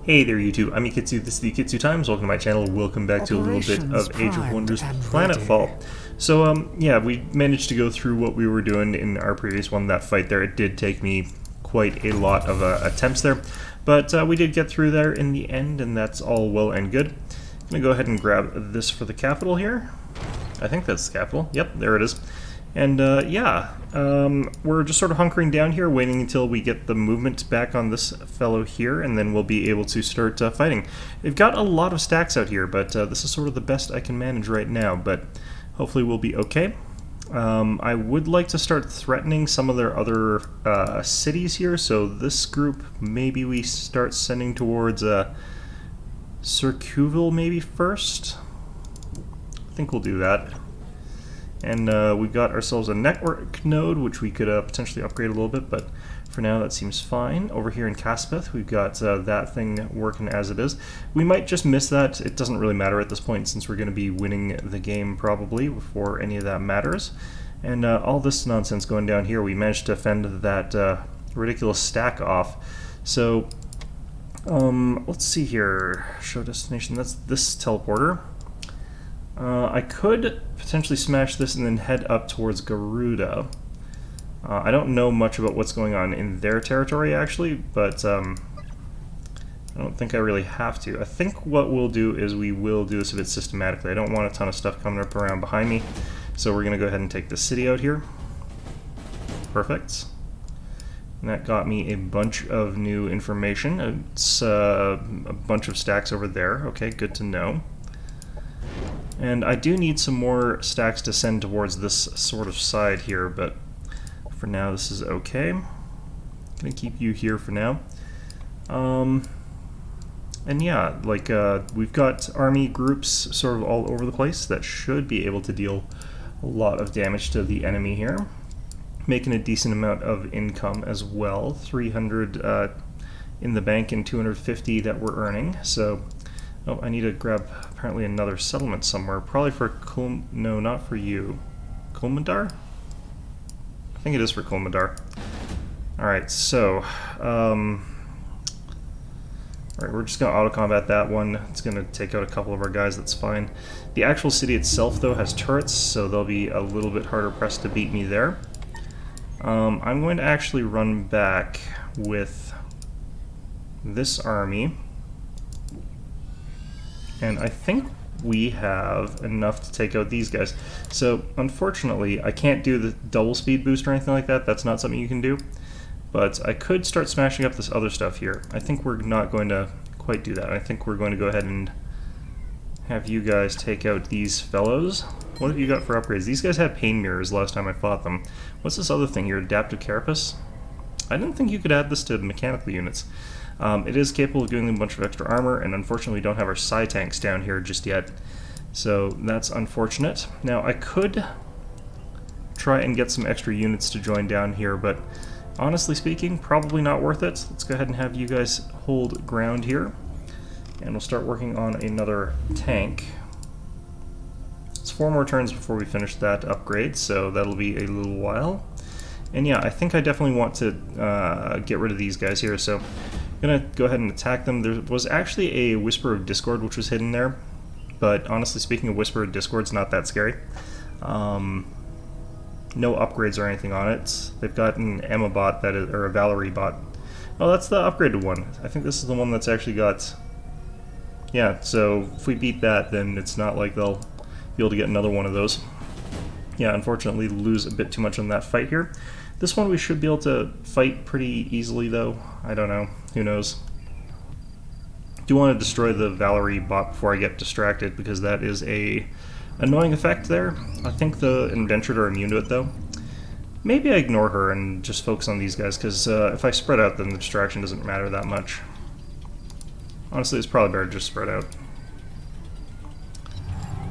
Hey there YouTube, I'm Ikitsu, this is the Ikitsu Times. Welcome to my channel. Welcome back to a little bit of Age of Wonders Planetfall. So yeah, we managed to go through what we were doing in our previous one, that fight there. It did take me quite a lot of attempts there, but we did get through there in the end, and that's all well and good. I'm going to go ahead and grab this for the capital here. I think that's the capital. Yep, there it is. And yeah, we're just sort of hunkering down here, waiting until we get the movement back on this fellow here, and then we'll be able to start fighting. They've got a lot of stacks out here, but this is sort of the best I can manage right now, but hopefully we'll be okay. I would like to start threatening some of their other cities here, so this group, maybe we start sending towards Circuville maybe first. I think we'll do that. And we've got ourselves a network node, which we could potentially upgrade a little bit, but for now that seems fine. Over here in Caspeth, we've got that thing working as it is. We might just miss that. It doesn't really matter at this point, since we're going to be winning the game probably before any of that matters. And all this nonsense going down here, we managed to fend that ridiculous stack off. So let's see here. Show destination. That's this teleporter. I could potentially smash this and then head up towards Garuda. I don't know much about what's going on in their territory, actually, but I don't think I really have to. I think what we'll do is we will do this a bit systematically. I don't want a ton of stuff coming up around behind me, so we're going to go ahead and take the city out here. Perfect. And that got me a bunch of new information. It's a bunch of stacks over there. Okay, good to know. And I do need some more stacks to send towards this sort of side here, but for now this is okay. I'm gonna keep you here for now. And yeah, like we've got army groups sort of all over the place that should be able to deal a lot of damage to the enemy here, making a decent amount of income as well. 300 in the bank and 250 that we're earning. So oh, I need to grab apparently another settlement somewhere. Probably for no, not for you. Kulmandar? I think it is for Kulmandar. Alright, so alright, we're just gonna auto-combat that one. It's gonna take out a couple of our guys, that's fine. The actual city itself, though, has turrets, so they'll be a little bit harder pressed to beat me there. I'm going to actually run back with this army. And I think we have enough to take out these guys. So, unfortunately, I can't do the double speed boost or anything like that. That's not something you can do. But I could start smashing up this other stuff here. I think we're not going to quite do that. I think we're going to go ahead and have you guys take out these fellows. What have you got for upgrades? These guys had pain mirrors last time I fought them. What's this other thing here? Adaptive carapace? I didn't think you could add this to mechanical units. It is capable of giving them a bunch of extra armor, and unfortunately we don't have our psi tanks down here just yet. So that's unfortunate. Now I could try and get some extra units to join down here, but honestly speaking, probably not worth it. Let's go ahead and have you guys hold ground here, and we'll start working on another tank. It's 4 more turns before we finish that upgrade, so that'll be a little while. And yeah, I think I definitely want to get rid of these guys here, so I'm going to go ahead and attack them. There was actually a Whisper of Discord which was hidden there, but honestly speaking, a Whisper of Discord's not that scary. No upgrades or anything on it. They've got an Emma bot, that is, or a Valerie bot. Oh, that's the upgraded one. I think this is the one that's actually got... Yeah, so if we beat that, then it's not like they'll be able to get another one of those. Yeah, unfortunately lose a bit too much on that fight here. This one we should be able to fight pretty easily, though. I don't know. Who knows? Do want to destroy the Valerie bot before I get distracted, because that is a annoying effect there. I think the Indentured are immune to it, though. Maybe I ignore her and just focus on these guys, because if I spread out, then the distraction doesn't matter that much. Honestly, it's probably better to just spread out.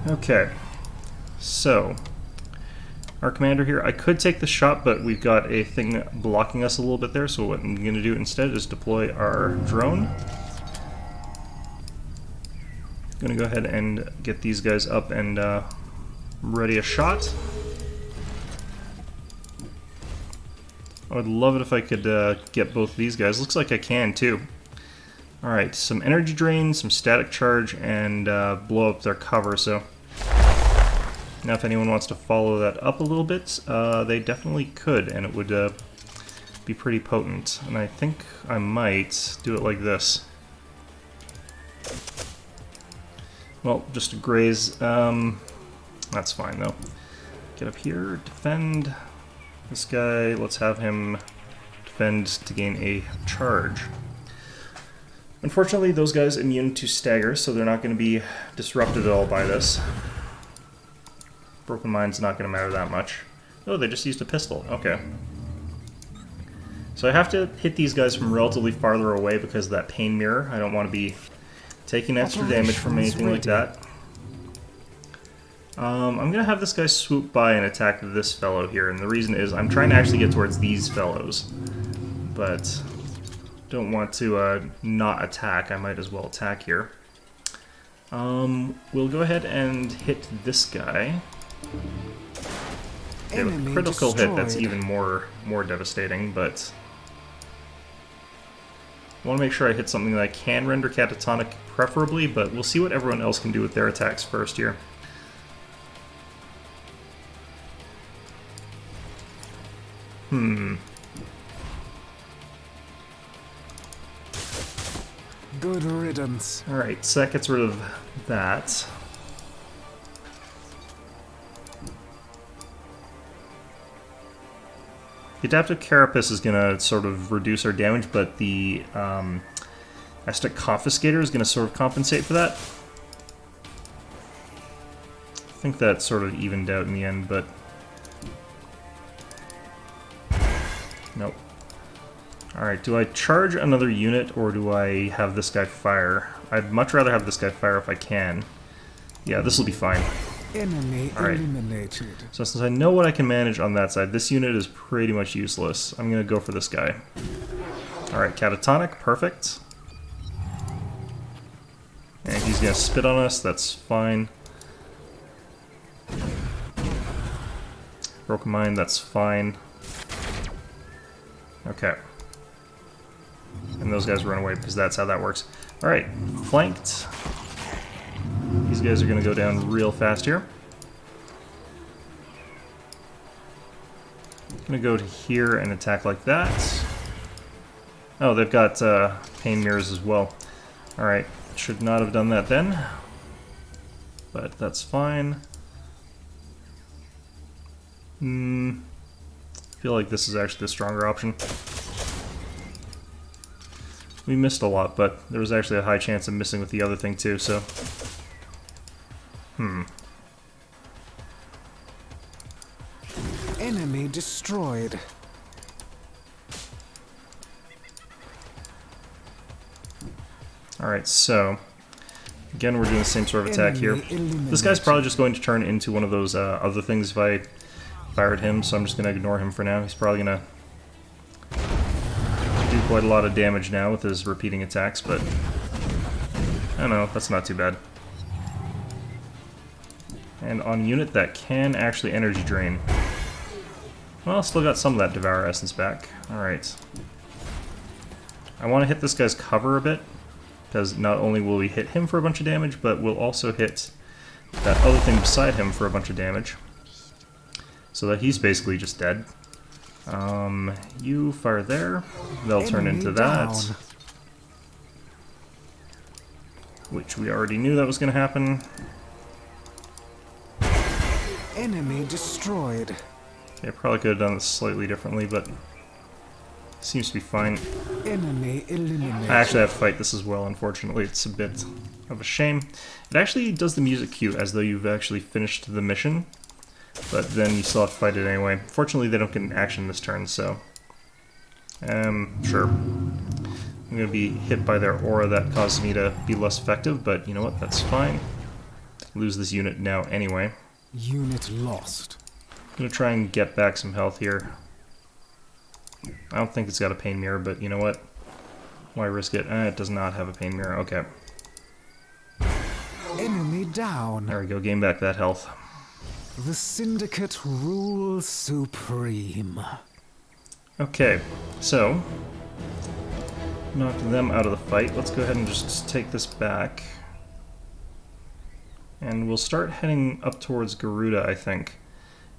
Okay. So our commander here, I could take the shot, but we've got a thing blocking us a little bit there, so what I'm going to do instead is deploy our drone. Going to go ahead and get these guys up and ready a shot. I would love it if I could get both these guys. Looks like I can, too. Alright, some energy drain, some static charge, and blow up their cover, so... Now if anyone wants to follow that up a little bit, they definitely could, and it would be pretty potent. And I think I might do it like this. Well, just to graze, that's fine though. Get up here, defend this guy, let's have him defend to gain a charge. Unfortunately, those guys immune to stagger, so they're not going to be disrupted at all by this. Broken Mind's not going to matter that much. Oh, they just used a pistol. Okay. So I have to hit these guys from relatively farther away because of that pain mirror. I don't want to be taking extra damage from anything like that. I'm going to have this guy swoop by and attack this fellow here, and the reason is I'm trying to actually get towards these fellows. But don't want to not attack. I might as well attack here. We'll go ahead and hit this guy. Okay, with a critical hit, that's even more devastating, but I want to make sure I hit something that I can render catatonic, preferably, but we'll see what everyone else can do with their attacks first here. Good riddance. Alright, so that gets rid of that. The Adaptive Carapace is going to sort of reduce our damage, but the Aztec Confiscator is going to sort of compensate for that. I think that sort of evened out in the end, but... Nope. Alright, do I charge another unit, or do I have this guy fire? I'd much rather have this guy fire if I can. Yeah, this will be fine. Enemy eliminated. So since I know what I can manage on that side, this unit is pretty much useless. I'm going to go for this guy. Alright, catatonic, perfect. And he's going to spit on us, that's fine. Broken Mind, that's fine. Okay. And those guys run away because that's how that works. Alright, flanked. These guys are going to go down real fast here. Going to go to here and attack like that. Oh, they've got pain mirrors as well. Alright, should not have done that then. But that's fine. I feel like this is actually the stronger option. We missed a lot, but there was actually a high chance of missing with the other thing too, so... Enemy destroyed. Alright, so... Again, we're doing the same sort of attack here. This guy's probably just going to turn into one of those other things if I fired him, so I'm just going to ignore him for now. He's probably going to do quite a lot of damage now with his repeating attacks, but... I don't know, that's not too bad. And on a unit that can actually energy drain. Well, still got some of that Devour Essence back. Alright. I want to hit this guy's cover a bit, because not only will we hit him for a bunch of damage, but we'll also hit that other thing beside him for a bunch of damage. So that he's basically just dead. You fire there. They'll turn into that. Which we already knew that was going to happen. Enemy destroyed. Yeah, probably could have done this slightly differently, but seems to be fine. Enemy eliminated. I actually have to fight this as well, unfortunately. It's a bit of a shame. It actually does the music cue as though you've actually finished the mission, but then you still have to fight it anyway. Fortunately, they don't get an action this turn, so... sure. I'm going to be hit by their aura that causes me to be less effective, but you know what, that's fine. Lose this unit now anyway. Unit lost. I'm going to try and get back some health here. I don't think it's got a pain mirror, but you know what? Why risk it? It does not have a pain mirror. Okay. Enemy down. There we go. Gain back that health. The Syndicate rules supreme. Okay. So, knocked them out of the fight. Let's go ahead and just take this back. And we'll start heading up towards Garuda, I think.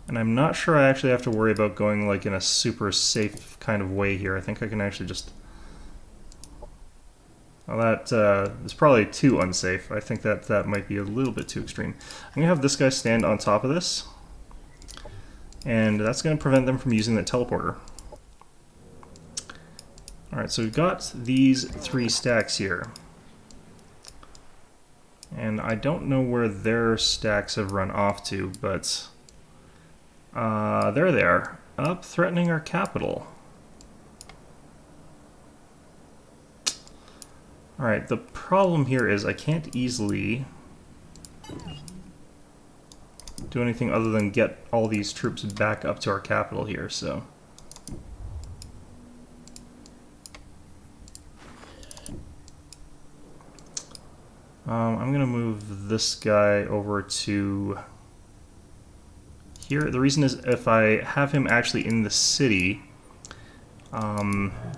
And I'm not sure I actually have to worry about going like in a super safe kind of way here. I think I can actually just... Well, that is probably too unsafe. I think that might be a little bit too extreme. I'm going to have this guy stand on top of this. And that's going to prevent them from using that teleporter. Alright, so we've got these 3 stacks here. And I don't know where their stacks have run off to, but... there they are. Up, threatening our capital. Alright, the problem here is I can't easily do anything other than get all these troops back up to our capital here, so... I'm going to move this guy over to here. The reason is if I have him actually in the city,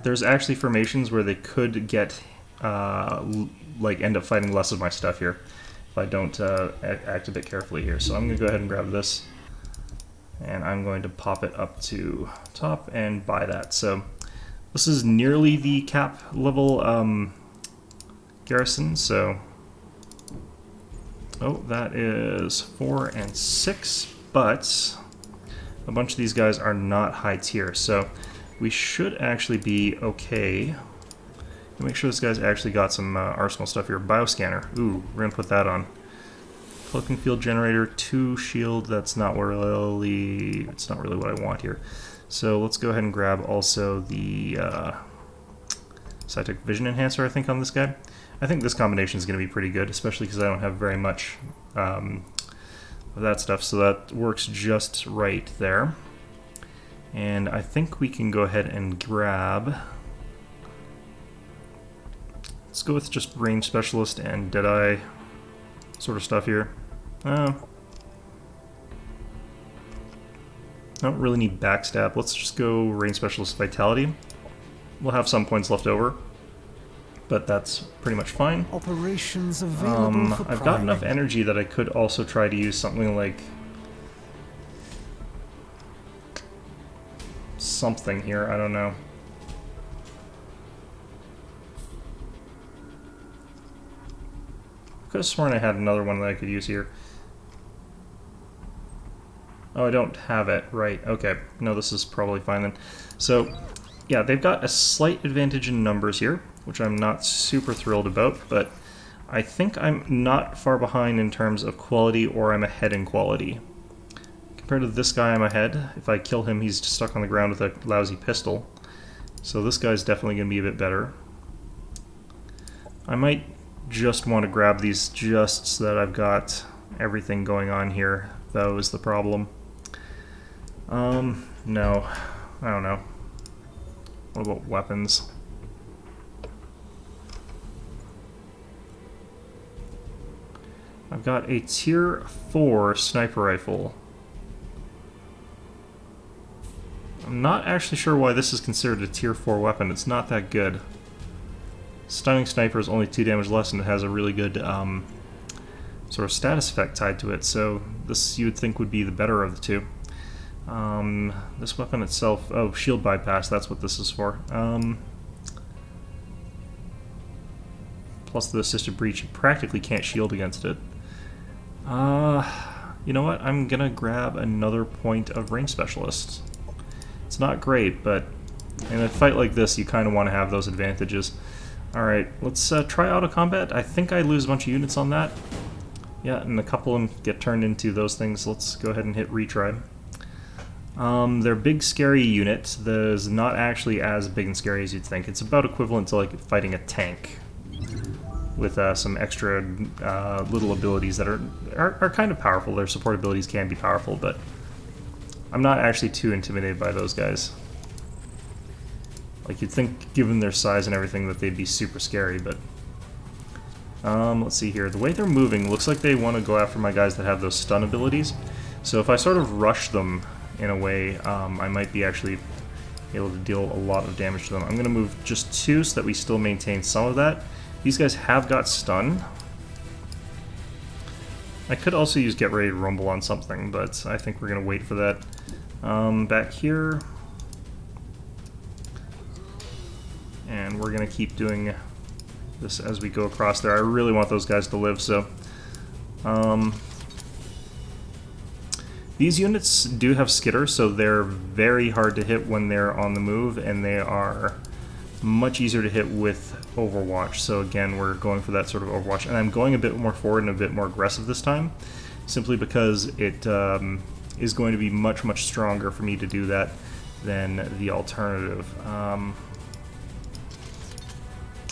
there's actually formations where they could get, like, end up fighting less of my stuff here if I don't act a bit carefully here. So I'm going to go ahead and grab this, and I'm going to pop it up to top and buy that. So this is nearly the cap level garrison, so... Oh, that is 4 and 6, but a bunch of these guys are not high tier, so we should actually be okay. Make sure this guy's actually got some arsenal stuff here. Bioscanner. Ooh, we're gonna put that on. Cloaking field generator, 2 shield. It's not really what I want here. So let's go ahead and grab also the Scientific Vision Enhancer, I think, on this guy. I think this combination is going to be pretty good, especially because I don't have very much of that stuff, so that works just right there. And I think we can go ahead and grab... Let's go with just Range Specialist and Deadeye sort of stuff here. Don't really need Backstab. Let's just go Range Specialist Vitality. We'll have some points left over, but that's pretty much fine. Operations available for I've got enough energy that I could also try to use something like something here. I don't know. Could have sworn I had another one that I could use here. Oh, I don't have it. Right. Okay. No, this is probably fine then. So, yeah, they've got a slight advantage in numbers here, which I'm not super thrilled about, but I think I'm not far behind in terms of quality, or I'm ahead in quality. Compared to this guy, I'm ahead. If I kill him, he's stuck on the ground with a lousy pistol. So this guy's definitely going to be a bit better. I might just want to grab these just so that I've got everything going on here, though, is the problem. No. I don't know. What about weapons? I've got a tier 4 sniper rifle. I'm not actually sure why this is considered a tier 4 weapon. It's not that good. Stunning sniper is only 2 damage less, and it has a really good sort of status effect tied to it, so this you would think would be the better of the two. This weapon itself... Oh, shield bypass, that's what this is for. Plus the assisted breach, you practically can't shield against it. You know what? I'm gonna grab another point of range specialist. It's not great, but in a fight like this, you kind of want to have those advantages. Alright, let's try auto combat. I think I lose a bunch of units on that. Yeah, and a couple of them get turned into those things. Let's go ahead and hit retry. Their big scary unit is not actually as big and scary as you'd think. It's about equivalent to like fighting a tank, with some extra little abilities that are kind of powerful. Their support abilities can be powerful, but I'm not actually too intimidated by those guys. Like, you'd think, given their size and everything, that they'd be super scary, but... let's see here. The way they're moving looks like they want to go after my guys that have those stun abilities. So if I sort of rush them in a way, I might be actually able to deal a lot of damage to them. I'm going to move just 2 so that we still maintain some of that. These guys have got stun. I could also use Get Ready to Rumble on something, but I think we're going to wait for that. Back here. And we're going to keep doing this as we go across there. I really want those guys to live, so... these units do have skitter, so they're very hard to hit when they're on the move, and they are much easier to hit with Overwatch. So again, we're going for that sort of Overwatch. And I'm going a bit more forward and a bit more aggressive this time, simply because it is going to be much, much stronger for me to do that than the alternative.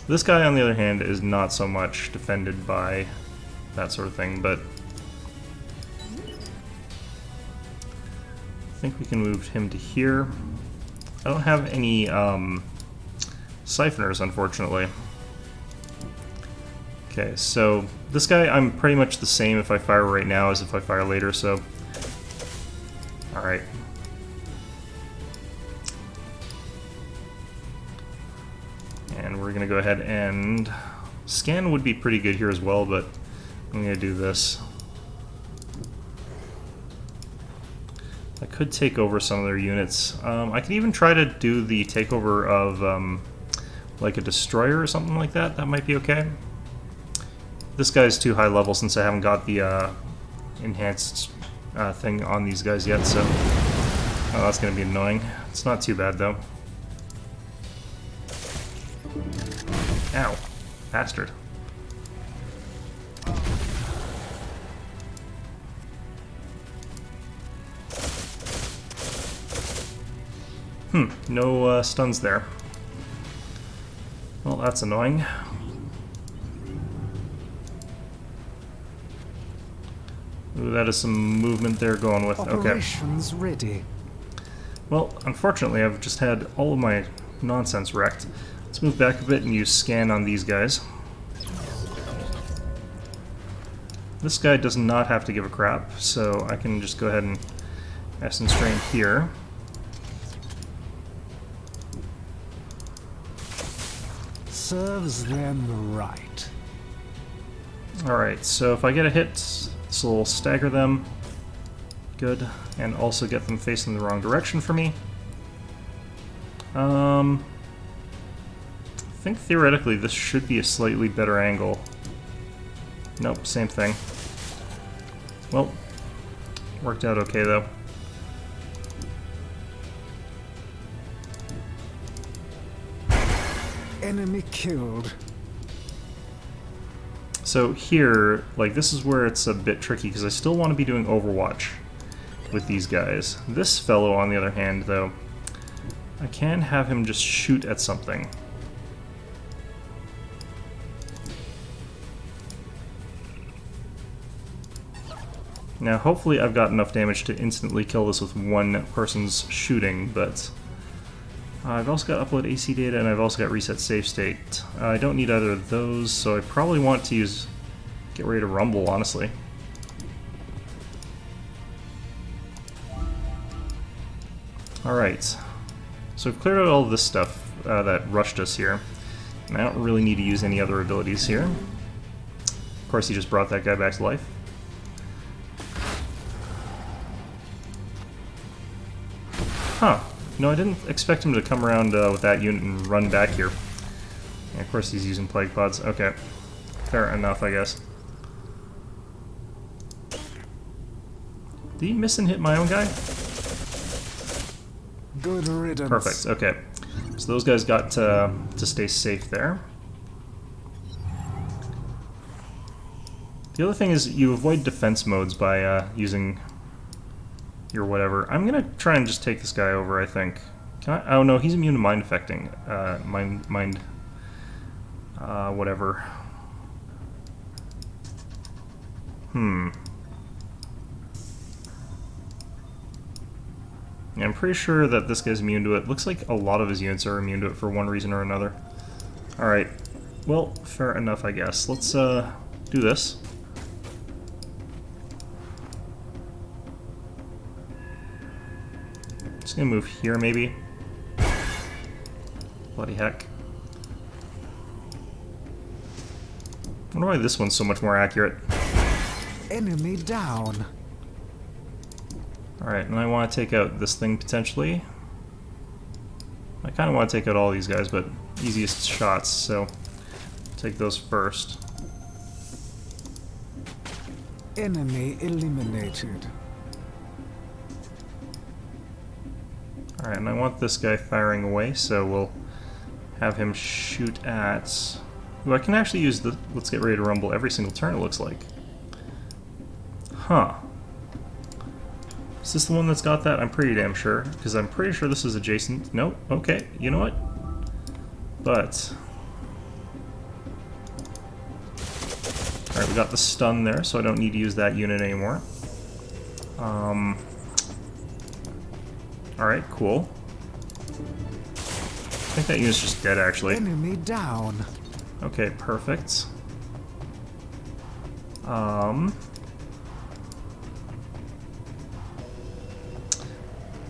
This guy, on the other hand, is not so much defended by that sort of thing, but I think we can move him to here. I don't have any siphoners, unfortunately. Okay, so this guy, I'm pretty much the same if I fire right now as if I fire later, so... Alright. And we're going to go ahead and... Scan would be pretty good here as well, but I'm going to do this. I could take over some of their units. I could even try to do the takeover of like a destroyer or something like that. That might be okay. This guy's too high level since I haven't got the enhanced thing on these guys yet, so that's going to be annoying. It's not too bad though. Ow, bastard. No stuns there. Well, that's annoying. Ooh, that is some movement there going with. Okay. Operations ready. Well, unfortunately, I've just had all of my nonsense wrecked. Let's move back a bit and use scan on these guys. This guy does not have to give a crap, so I can just go ahead and Essence Drain here. Serves them right. Alright, so if I get a hit, this will stagger them. Good. And also get them facing the wrong direction for me. I think theoretically this should be a slightly better angle. Nope, same thing. Well, worked out okay though. Enemy killed. So here, like, this is where it's a bit tricky, because I still want to be doing Overwatch with these guys. This fellow, on the other hand, though, I can have him just shoot at something. Now, hopefully I've got enough damage to instantly kill this with one person's shooting, but... I've also got upload AC data, and I've also got reset save state. I don't need either of those, so I probably want to use Get Ready to Rumble, honestly. Alright, so we've cleared out all of this stuff that rushed us here, and I don't really need to use any other abilities here. Of course, he just brought that guy back to life. Huh. No, I didn't expect him to come around with that unit and run back here. And of course he's using Plague Pods. Okay. Fair enough, I guess. Did he miss and hit my own guy? Good riddance. Perfect, okay. So those guys got to stay safe there. The other thing is you avoid defense modes by using... your whatever. I'm gonna try and just take this guy over, I think. Can I? Oh no, he's immune to mind affecting. Whatever. Yeah, I'm pretty sure that this guy's immune to it. Looks like a lot of his units are immune to it for one reason or another. Alright. Well, fair enough, I guess. Let's do this. Just gonna move here, maybe. Bloody heck. I wonder why this one's so much more accurate. Enemy down. Alright, and I want to take out this thing potentially. I kind of want to take out all these guys, but easiest shots, so take those first. Enemy eliminated. Alright, and I want this guy firing away, so we'll have him shoot at... Ooh, I can actually use the Let's Get Ready to Rumble every single turn, it looks like. Huh. Is this the one that's got that? I'm pretty damn sure, because I'm pretty sure this is adjacent. Nope, okay, you know what? But... Alright, we got the stun there, so I don't need to use that unit anymore. Alright, cool. I think that unit's just dead, actually. Enemy down. Okay, perfect.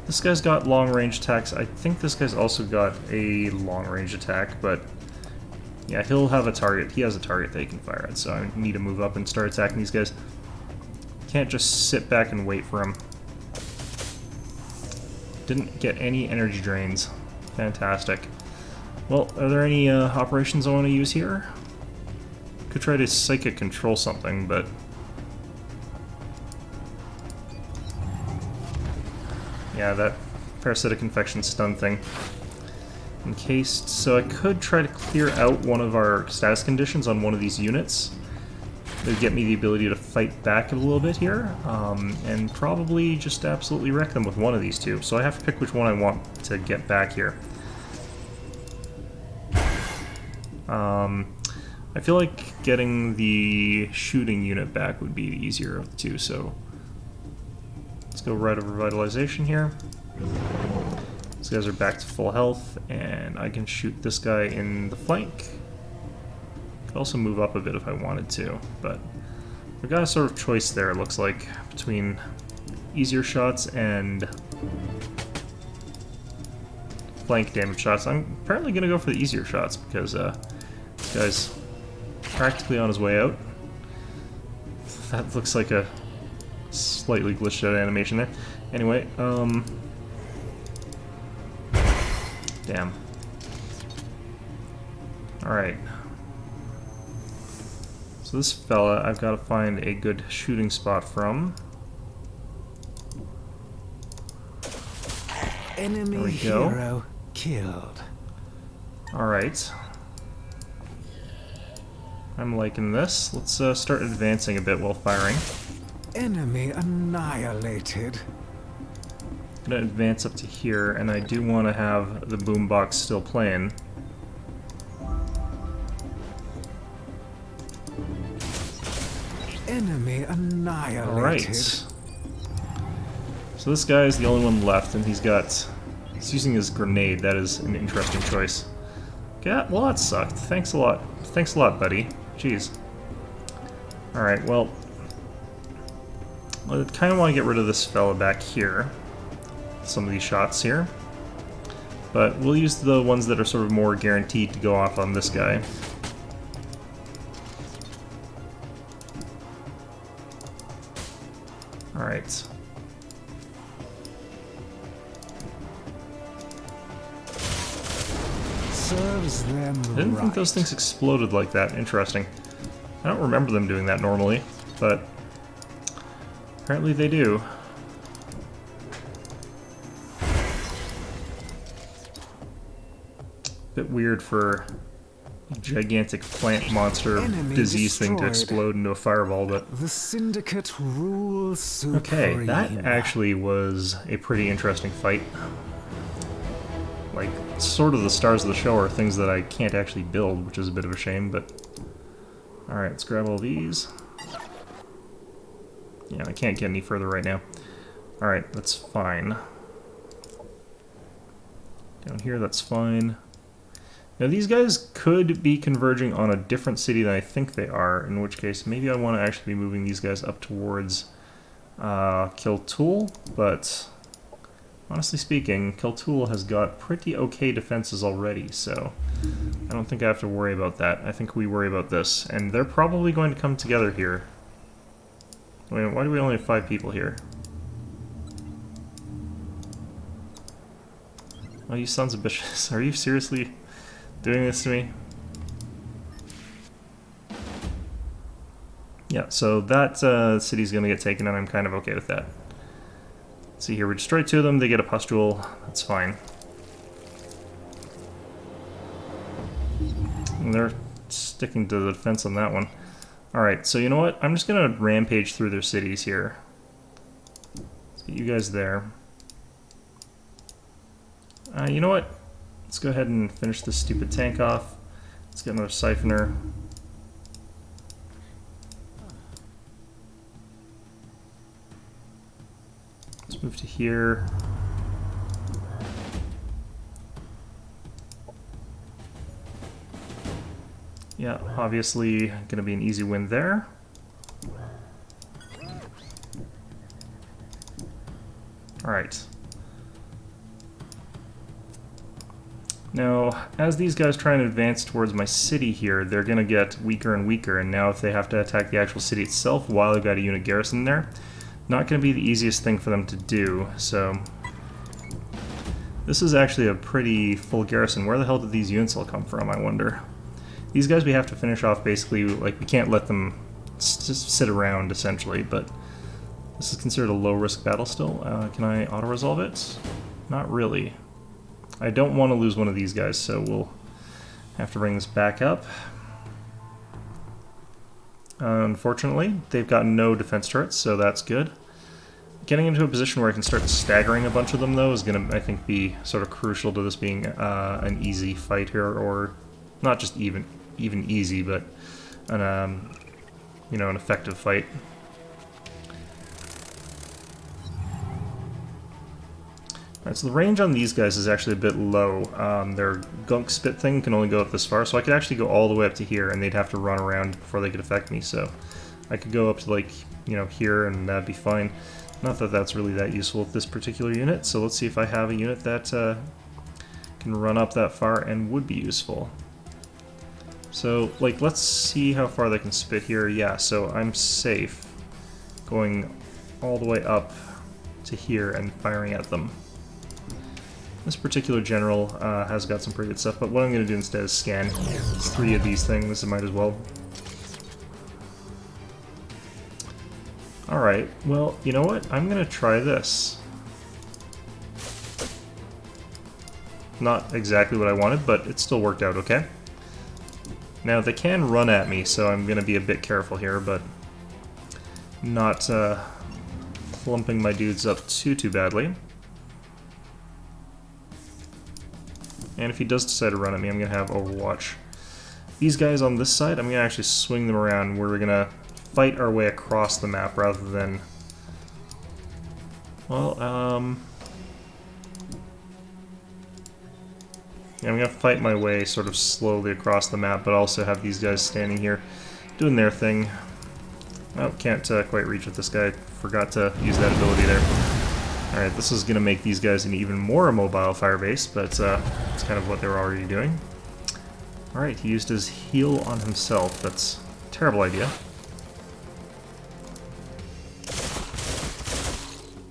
This guy's got long-range attacks. I think this guy's also got a long-range attack, but yeah, he'll have a target. He has a target that he can fire at, so I need to move up and start attacking these guys. Can't just sit back and wait for him. Didn't get any energy drains. Fantastic. Well, are there any operations I want to use here? Could try to psychic control something, but... yeah, that parasitic infection stun thing. Encased, so I could try to clear out one of our status conditions on one of these units. It would get me the ability to fight back a little bit here, and probably just absolutely wreck them with one of these two. So I have to pick which one I want to get back here. I feel like getting the shooting unit back would be the easier of the two, so let's go Rite of Revitalization here. These guys are back to full health, and I can shoot this guy in the flank. Could also move up a bit if I wanted to, but we've got a sort of choice there, it looks like, between easier shots and flank damage shots. I'm apparently going to go for the easier shots because this guy's practically on his way out. That looks like a slightly glitched out animation there. Anyway, damn. Alright. So this fella, I've got to find a good shooting spot from. Enemy hero killed. Alright. I'm liking this. Let's start advancing a bit while firing. Enemy annihilated. I'm gonna advance up to here, and I do want to have the boombox still playing. Enemy annihilated. Alright. So this guy is the only one left, and he's using his grenade. That is an interesting choice. Yeah, well that sucked. Thanks a lot. Thanks a lot, buddy. Jeez. Alright, well, I kind of want to get rid of this fella back here. Some of these shots here. But we'll use the ones that are sort of more guaranteed to go off on this guy. Alright. Serves them I didn't think those things exploded like that. Interesting. I don't remember them doing that normally, but apparently they do. Bit weird for a gigantic plant monster disease thing to explode into a fireball, but... The Syndicate rules supreme. Okay, that actually was a pretty interesting fight. Like, sort of the stars of the show are things that I can't actually build, which is a bit of a shame, but... Alright, let's grab all these. Yeah, I can't get any further right now. Alright, that's fine. Down here, that's fine. Now, these guys could be converging on a different city than I think they are, in which case maybe I want to actually be moving these guys up towards Kill Tool, but Honestly speaking, Keltul has got pretty okay defenses already, so I don't think I have to worry about that. I think we worry about this. And they're probably going to come together here. Wait, why do we only have 5 people here? Oh, you sons of bitches. Are you seriously doing this to me? Yeah, so that city's going to get taken, and I'm kind of okay with that. See here, we destroy 2 of them, they get a pustule. That's fine. And they're sticking to the defense on that one. Alright, so you know what? I'm just going to rampage through their cities here. Let's get you guys there. You know what? Let's go ahead and finish this stupid tank off. Let's get another siphoner. Let's move to here. Yeah, obviously going to be an easy win there. Alright. Now, as these guys try and advance towards my city here, they're going to get weaker and weaker, and now if they have to attack the actual city itself while they've got a unit garrison there, not going to be the easiest thing for them to do, so... This is actually a pretty full garrison. Where the hell did these units all come from, I wonder? These guys we have to finish off basically, like, we can't let them just sit around, essentially, but this is considered a low-risk battle still. Can I auto-resolve it? Not really. I don't want to lose one of these guys, so we'll have to bring this back up. Unfortunately, they've got no defense turrets, so that's good. Getting into a position where I can start staggering a bunch of them, though, is going to, I think, be sort of crucial to this being an easy fight here, or not just even easy, but an you know, an effective fight. Alright, so the range on these guys is actually a bit low. Their gunk spit thing can only go up this far, so I could actually go all the way up to here, and they'd have to run around before they could affect me, so I could go up to, like, you know, here, and that'd be fine. Not that that's really that useful with this particular unit, so let's see if I have a unit that can run up that far and would be useful. So, like, let's see how far they can spit here. Yeah, so I'm safe going all the way up to here and firing at them. This particular general has got some pretty good stuff, but what I'm going to do instead is scan 3 of these things. I might as well. Alright, well, you know what? I'm going to try this. Not exactly what I wanted, but it still worked out okay. Now, they can run at me, so I'm going to be a bit careful here, but not clumping my dudes up too badly. And if he does decide to run at me, I'm going to have Overwatch. These guys on this side, I'm going to actually swing them around where we're going to fight our way across the map rather than... Well, yeah, I'm going to fight my way sort of slowly across the map, but also have these guys standing here doing their thing. Oh, can't quite reach with this guy. Forgot to use that ability there. Alright, this is going to make these guys an even more mobile firebase, but it's kind of what they were already doing. Alright, he used his heal on himself. That's a terrible idea.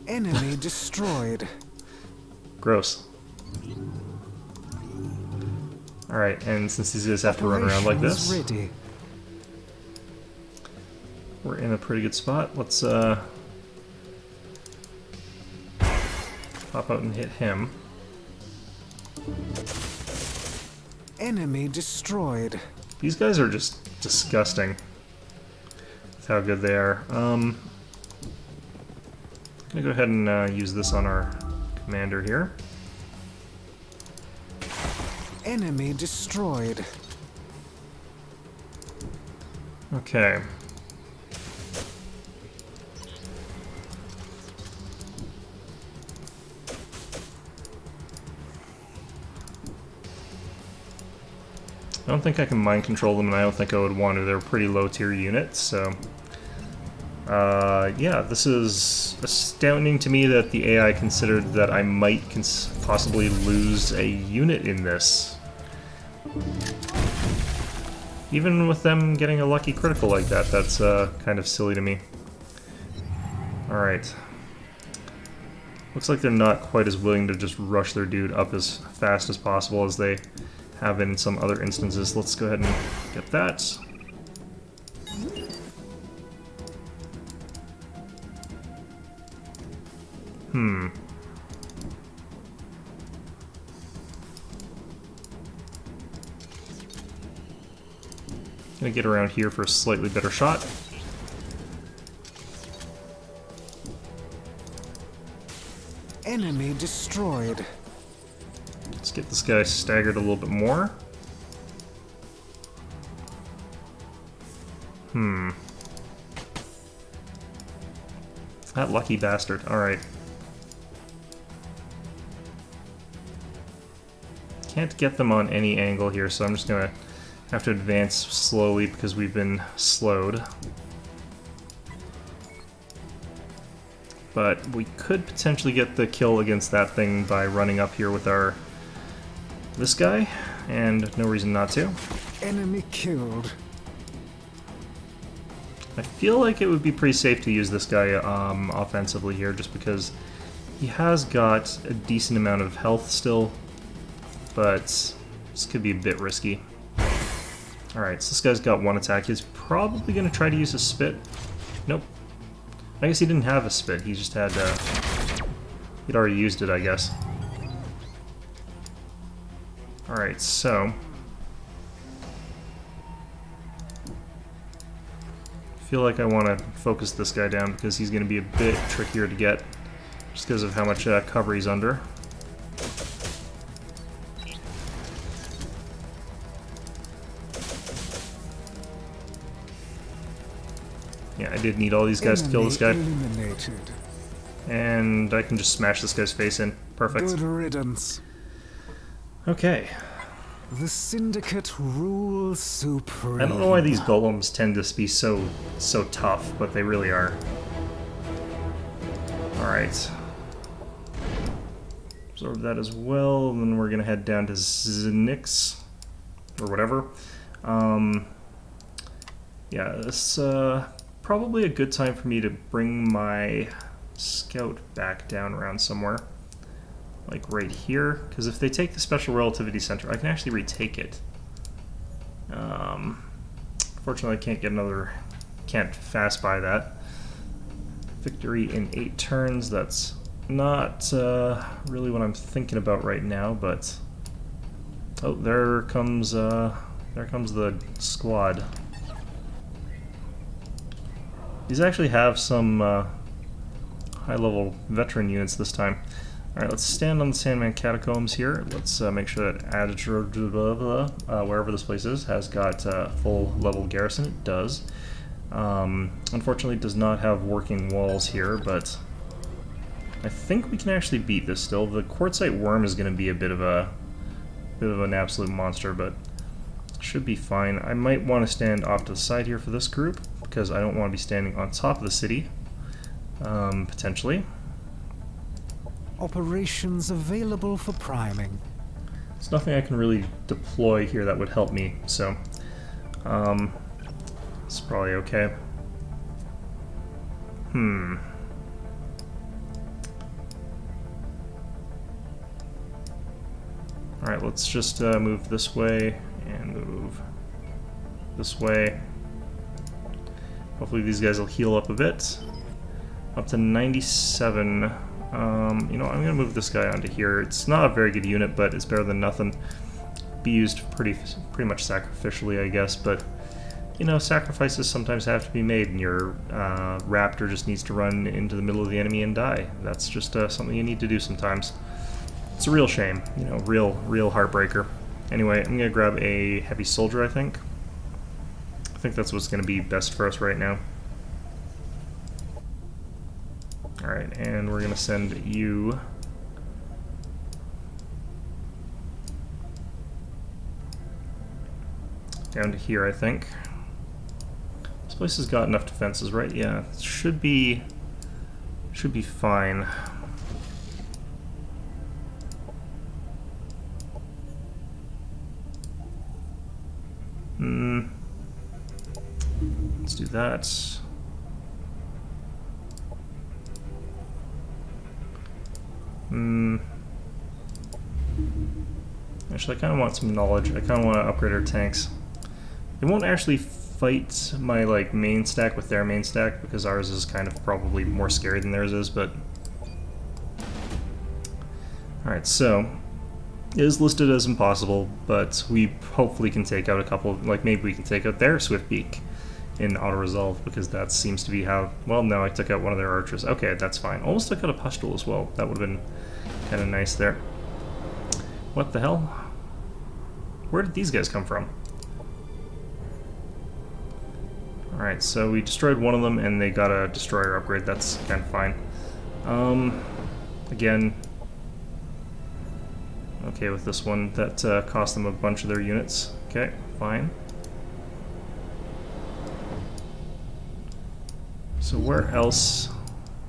Enemy destroyed. Gross. Alright, and since these guys have to run around like this, ready. We're in a pretty good spot. Let's pop out and hit him. Enemy destroyed. These guys are just disgusting with how good they are. I'm gonna go ahead and use this on our commander here. Enemy destroyed. Okay. I don't think I can mind control them, and I don't think I would want to. They're pretty low tier units, so Yeah, this is astounding to me that the AI considered that I might possibly lose a unit in this. Even with them getting a lucky critical like that, that's kind of silly to me. Alright. Looks like they're not quite as willing to just rush their dude up as fast as possible as they have in some other instances. Let's go ahead and get that. Gonna get around here for a slightly better shot. Enemy destroyed. Let's get this guy staggered a little bit more. That lucky bastard. Alright. Can't get them on any angle here, so I'm just gonna have to advance slowly because we've been slowed. But we could potentially get the kill against that thing by running up here with this guy, and no reason not to. Enemy killed. I feel like it would be pretty safe to use this guy offensively here, just because he has got a decent amount of health still, but this could be a bit risky. Alright, so this guy's got one attack. He's probably going to try to use a spit. Nope. I guess he didn't have a spit. He just had, he'd already used it, I guess. Alright, so I feel like I want to focus this guy down because he's going to be a bit trickier to get just because of how much cover he's under. Yeah, I did need all these guys to kill this guy. Eliminated. And I can just smash this guy's face in. Perfect. Good riddance. Okay. The Syndicate rules supreme. I don't know why these golems tend to be so tough, but they really are. Alright. Absorb that as well, and then we're gonna head down to Zinix, or whatever. Yeah, this probably a good time for me to bring my scout back down around somewhere. Like right here, because if they take the Special Relativity Center, I can actually retake it. Fortunately, I can't fast buy that. Victory in 8 turns, that's not really what I'm thinking about right now, but... Oh, there comes the squad. These actually have some high-level veteran units this time. Alright, let's stand on the Sandman Catacombs here. Let's make sure that wherever this place is, has got full level garrison. It does. Unfortunately, it does not have working walls here, but I think we can actually beat this still. The Quartzite Worm is going to be a bit of an absolute monster, but should be fine. I might want to stand off to the side here for this group, because I don't want to be standing on top of the city, potentially. Operations available for priming. There's nothing I can really deploy here that would help me, so it's probably okay. Alright, let's just move this way and move this way. Hopefully these guys will heal up a bit. Up to 97. You know, I'm gonna move this guy onto here. It's not a very good unit, but it's better than nothing. Be used pretty much sacrificially, I guess, but you know, sacrifices sometimes have to be made, and your raptor just needs to run into the middle of the enemy and die. That's just something you need to do sometimes. It's a real shame, you know, real heartbreaker. Anyway, I'm gonna grab a heavy soldier, I think. I think that's what's gonna be best for us right now. Alright, and we're gonna send you down to here, I think. Let's place has got enough defenses, right? Yeah, it should be fine. Let's do that. Actually, I kind of want some knowledge. I kind of want to upgrade our tanks. They won't actually fight my like main stack with their main stack because ours is kind of probably more scary than theirs is, but alright, so it is listed as impossible, but we hopefully can take out a couple, like maybe we can take out their Swift Beak in auto-resolve, because that seems to be how, well, no, I took out one of their archers. Okay, that's fine. Almost took out a Pustule as well. That would have been kind of nice there. What the hell? Where did these guys come from? Alright, so we destroyed one of them and they got a destroyer upgrade. That's kind of fine. Again, okay with this one. That cost them a bunch of their units. Okay, fine. So where else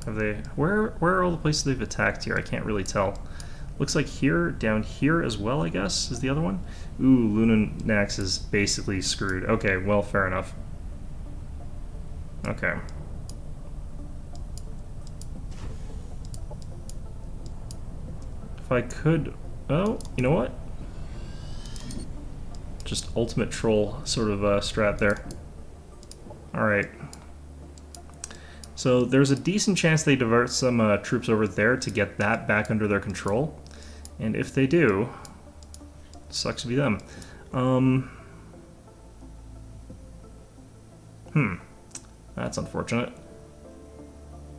have they... Where are all the places they've attacked here? I can't really tell. Looks like here, down here as well, I guess, is the other one. Ooh, Lunanax is basically screwed. Okay, well, fair enough. Okay. If I could... Oh, you know what? Just ultimate troll sort of strat there. Alright. So there's a decent chance they divert some troops over there to get that back under their control. And if they do, sucks to be them. That's unfortunate.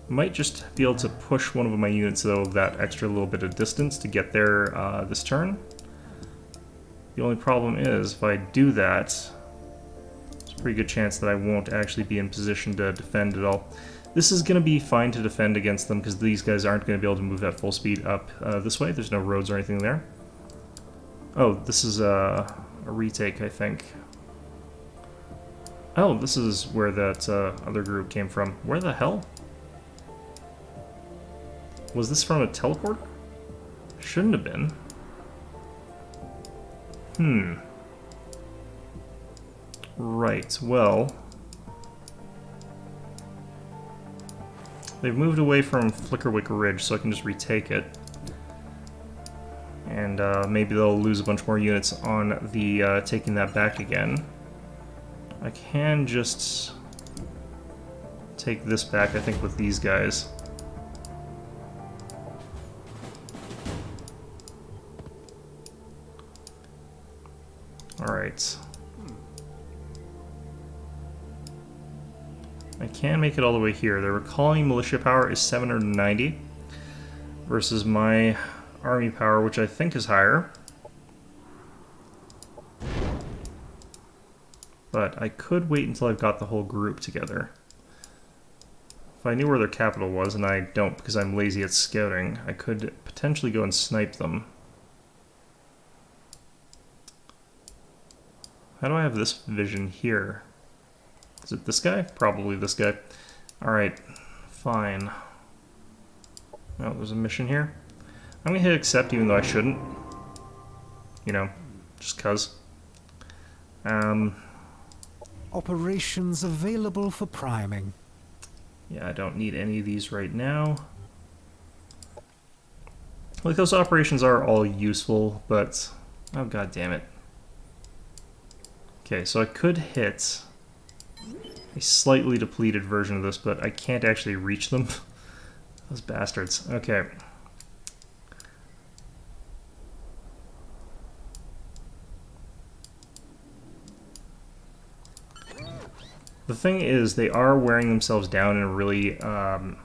Might just be able to push one of my units, though, that extra little bit of distance to get there this turn. The only problem is, if I do that, there's a pretty good chance that I won't actually be in position to defend at all. This is going to be fine to defend against them, because these guys aren't going to be able to move at full speed up this way. There's no roads or anything there. Oh, this is a retake, I think. Oh, this is where that other group came from. Where the hell? Was this from a teleport? Shouldn't have been. Right, well... They've moved away from Flickerwick Ridge, so I can just retake it. And maybe they'll lose a bunch more units on the taking that back again. I can just take this back, I think, with these guys. Alright. I can make it all the way here. Their recalling militia power is 790 versus my army power, which I think is higher. But I could wait until I've got the whole group together. If I knew where their capital was, and I don't because I'm lazy at scouting, I could potentially go and snipe them. How do I have this vision here? Is it this guy? Probably this guy. Alright, fine. Oh, there's a mission here. I'm gonna hit accept even though I shouldn't. You know, just cuz. Operations available for priming. Yeah, I don't need any of these right now. Like, those operations are all useful, but... Oh, god damn it. Okay, so I could hit a slightly depleted version of this, but I can't actually reach them. Those bastards. Okay. The thing is, they are wearing themselves down in a really kind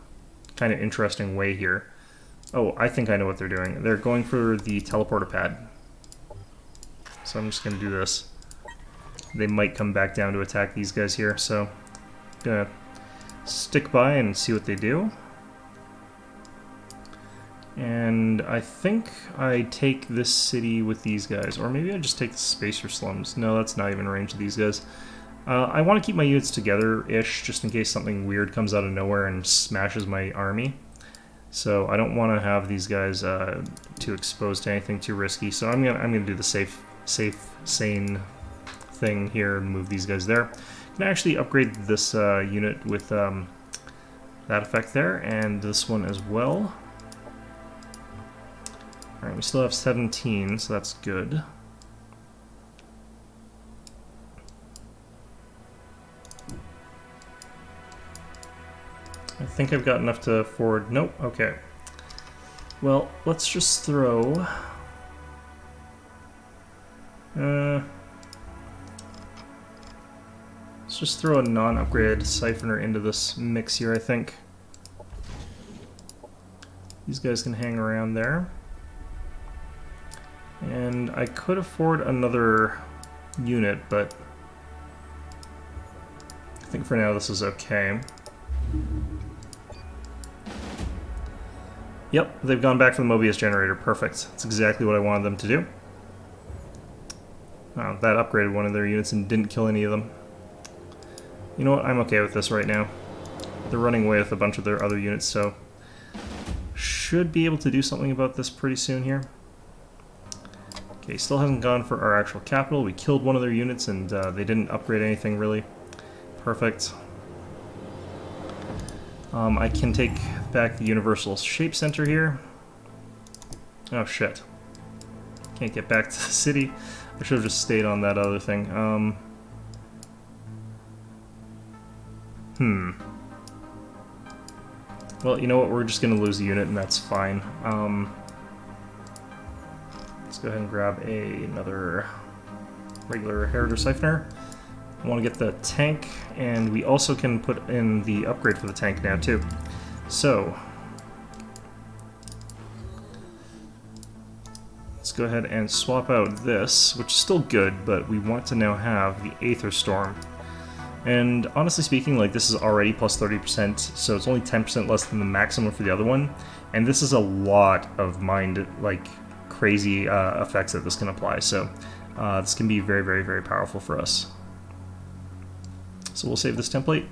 of interesting way here. Oh, I think I know what they're doing. They're going for the teleporter pad. So I'm just going to do this. They might come back down to attack these guys here, so I'm going to stick by and see what they do. And I think I take this city with these guys, or maybe I just take the Spacer Slums. No, that's not even range of these guys. I want to keep my units together-ish, just in case something weird comes out of nowhere and smashes my army. So I don't want to have these guys too exposed to anything too risky. So I'm gonna do the safe, sane thing here and move these guys there. I can actually upgrade this unit with that effect there, and this one as well. All right, we still have 17, so that's good. I think I've got enough to forward. Nope. Okay. Well, let's just throw. Let's just throw a non-upgraded siphoner into this mix here, I think. These guys can hang around there. And I could afford another unit, but I think for now this is okay. Yep, they've gone back for the Mobius generator. Perfect. That's exactly what I wanted them to do. That upgraded one of their units and didn't kill any of them. You know what? I'm okay with this right now. They're running away with a bunch of their other units, so should be able to do something about this pretty soon here. Okay, still hasn't gone for our actual capital. We killed one of their units and they didn't upgrade anything really. Perfect. I can take back the Universal Shape Center here. Oh shit. Can't get back to the city. I should have just stayed on that other thing. Well, you know what? We're just going to lose a unit and that's fine. Let's go ahead and grab another regular Heriter Siphoner. I want to get the tank, and we also can put in the upgrade for the tank now too. So let's go ahead and swap out this, which is still good, but we want to now have the Aether Storm. And honestly speaking, like, this is already plus 30%, so it's only 10% less than the maximum for the other one. And this is a lot of mind, like, crazy effects that this can apply. So this can be very, very, very powerful for us. So we'll save this template,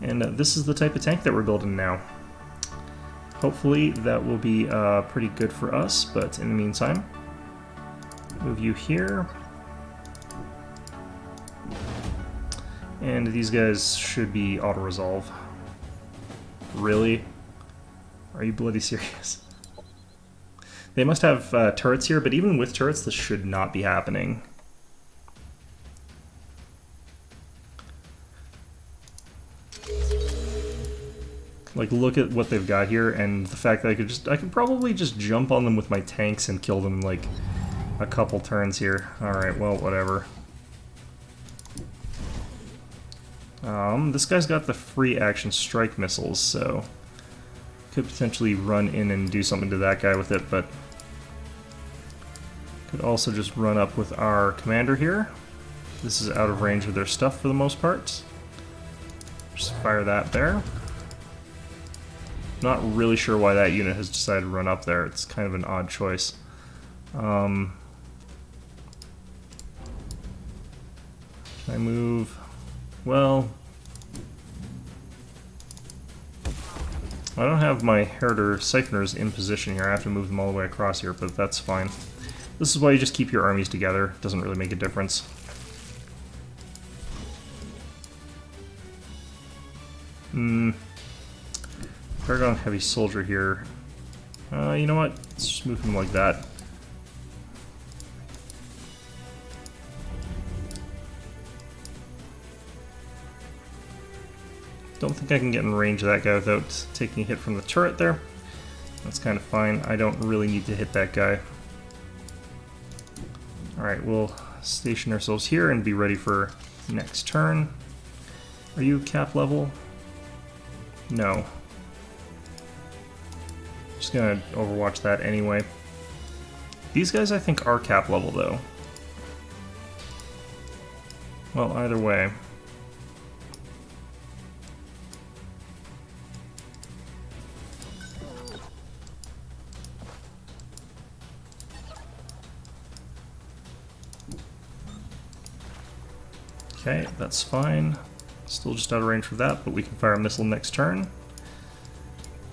and this is the type of tank that we're building now. Hopefully that will be pretty good for us, but in the meantime, move you here. And these guys should be auto-resolve. Really? Are you bloody serious? They must have turrets here, but even with turrets, this should not be happening. Like, look at what they've got here, and the fact that I could probably just jump on them with my tanks and kill them in like a couple turns here. Alright, well, whatever. This guy's got the free action strike missiles, so could potentially run in and do something to that guy with it, but could also just run up with our commander here. This is out of range of their stuff for the most part. Just fire that there. Not really sure why that unit has decided to run up there. It's kind of an odd choice. Can I move? Well, I don't have my Heriter Siphoners in position here. I have to move them all the way across here, but that's fine. This is why you just keep your armies together. It doesn't really make a difference. Paragon Heavy Soldier here. You know what? Let's just move him like that. Don't think I can get in range of that guy without taking a hit from the turret there. That's kind of fine. I don't really need to hit that guy. Alright, we'll station ourselves here and be ready for next turn. Are you cap level? No. Just gonna overwatch that anyway. These guys I think are cap level though. Well, either way. Okay, that's fine. Still just out of range for that, but we can fire a missile next turn.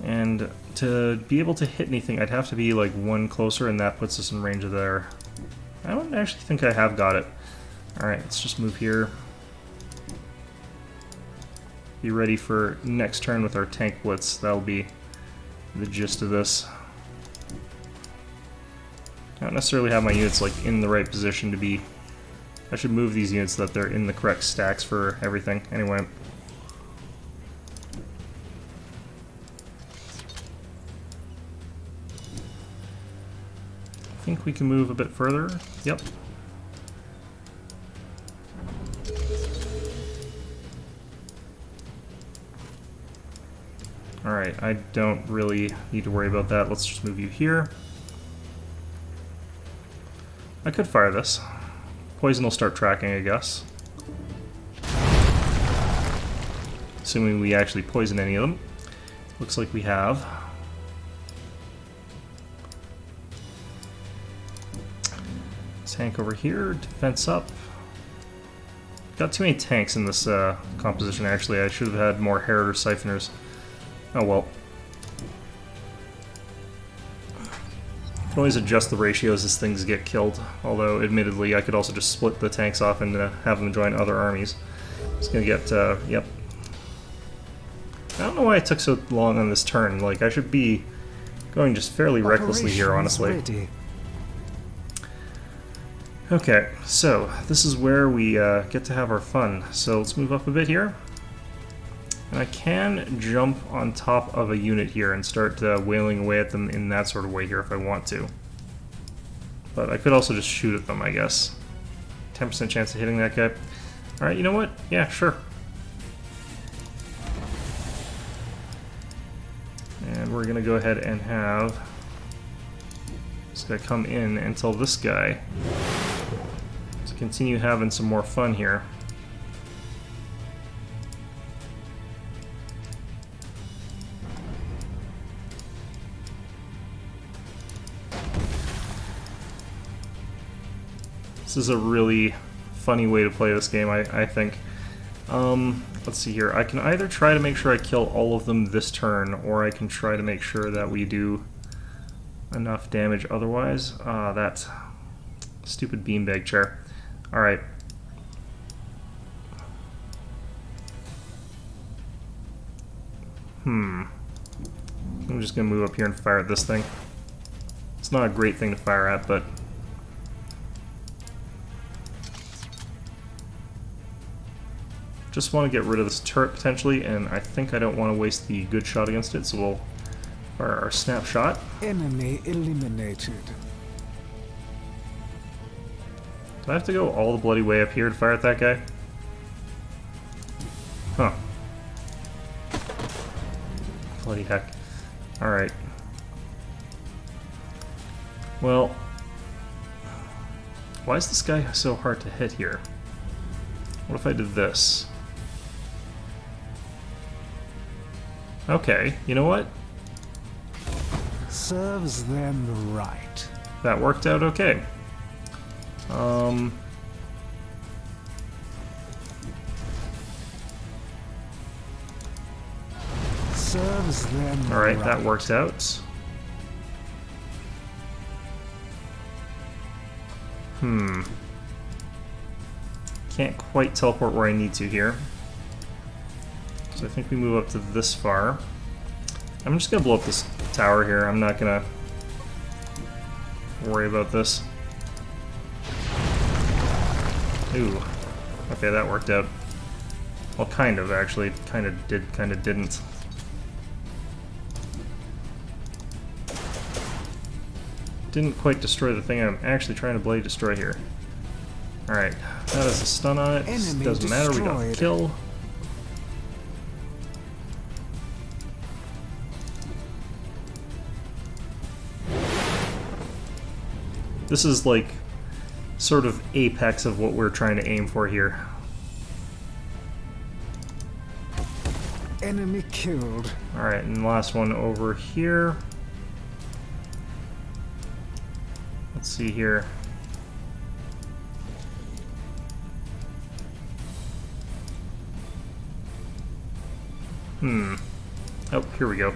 And to be able to hit anything, I'd have to be like one closer, and that puts us in range of there. I don't actually think I have got it. Alright, let's just move here. Be ready for next turn with our tank blitz. That'll be the gist of this. I don't necessarily have my units like in the right position to be... I should move these units so that they're in the correct stacks for everything. Anyway. I think we can move a bit further. Yep. Alright, I don't really need to worry about that. Let's just move you here. I could fire this. Poison will start tracking, I guess. Assuming we actually poison any of them. Looks like we have. Tank over here, defense up. Got too many tanks in this composition, actually. I should have had more Herod or Siphoners. Oh well. Can always adjust the ratios as things get killed, although admittedly I could also just split the tanks off and have them join other armies. It's gonna get, yep. I don't know why it took so long on this turn. Like, I should be going just fairly recklessly here, honestly. Ready. Okay, so this is where we get to have our fun. So let's move up a bit here. And I can jump on top of a unit here and start wailing away at them in that sort of way here if I want to. But I could also just shoot at them, I guess. 10% chance of hitting that guy. Alright, you know what? Yeah, sure. And we're gonna go ahead and have this guy come in and tell this guy to continue having some more fun here. This is a really funny way to play this game, I think. Let's see here. I can either try to make sure I kill all of them this turn, or I can try to make sure that we do enough damage otherwise. That stupid beanbag chair. Alright. I'm just gonna move up here and fire at this thing. It's not a great thing to fire at, but... just want to get rid of this turret potentially, and I think I don't want to waste the good shot against it, so we'll fire our snapshot. Enemy eliminated. Do I have to go all the bloody way up here to fire at that guy? Huh. Bloody heck. Alright. Well, why is this guy so hard to hit here? What if I did this? Okay, you know what? Serves them right. That worked out okay. Serves them Alright, right. that worked out. Can't quite teleport where I need to here. So I think we move up to this far. I'm just gonna blow up this tower here. I'm not gonna worry about this. Ooh. Okay, that worked out. Well, kind of, actually. Kind of did, kind of didn't. Didn't quite destroy the thing I'm actually trying to bloody destroy here. Alright, that has a stun on it. Enemy Doesn't matter, we got the destroyed. kill. This is like sort of apex of what we're trying to aim for here. Enemy killed. Alright, and the last one over here. Let's see here. Oh, here we go.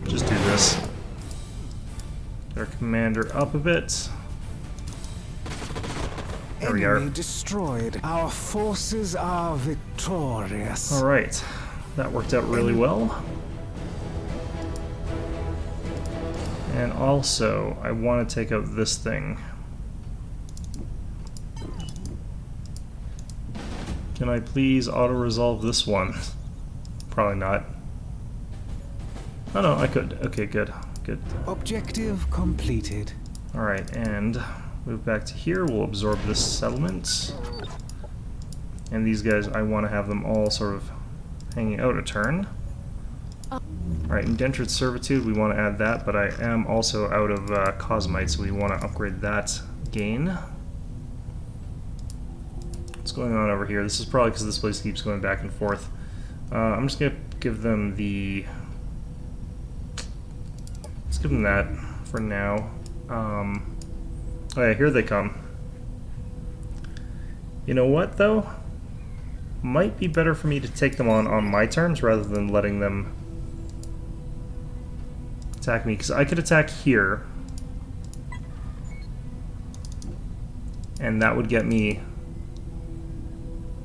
Just do this. Get our commander up a bit. There we are. Enemy destroyed. Our forces are victorious. Alright. That worked out really well. And also, I want to take out this thing. Can I please auto-resolve this one? Probably not. Oh no, I could. Okay, good. Good. Objective completed. Alright, and move back to here. We'll absorb this settlement. And these guys, I want to have them all sort of hanging out a turn. Alright, indentured servitude, we want to add that, but I am also out of cosmite, so we want to upgrade that gain. What's going on over here? This is probably because this place keeps going back and forth. I'm just going to give them the... Let's give them that for now. Oh yeah, here they come. You know what, though? Might be better for me to take them on my terms rather than letting them attack me, because I could attack here, and that would get me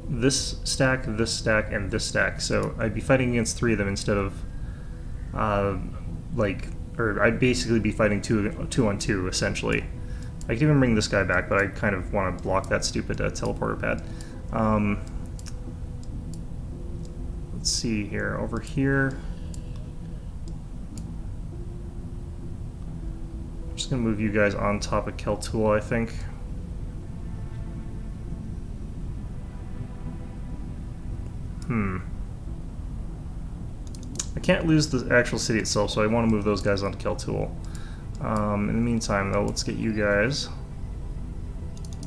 this stack, and this stack, so I'd be fighting against 3 of them instead of, or I'd basically be fighting two on two, essentially. I could even bring this guy back, but I kind of want to block that stupid teleporter pad. Let's see here, over here. I'm just going to move you guys on top of Keltul, I think. I can't lose the actual city itself, so I want to move those guys onto Keltul. In the meantime, though, let's get you guys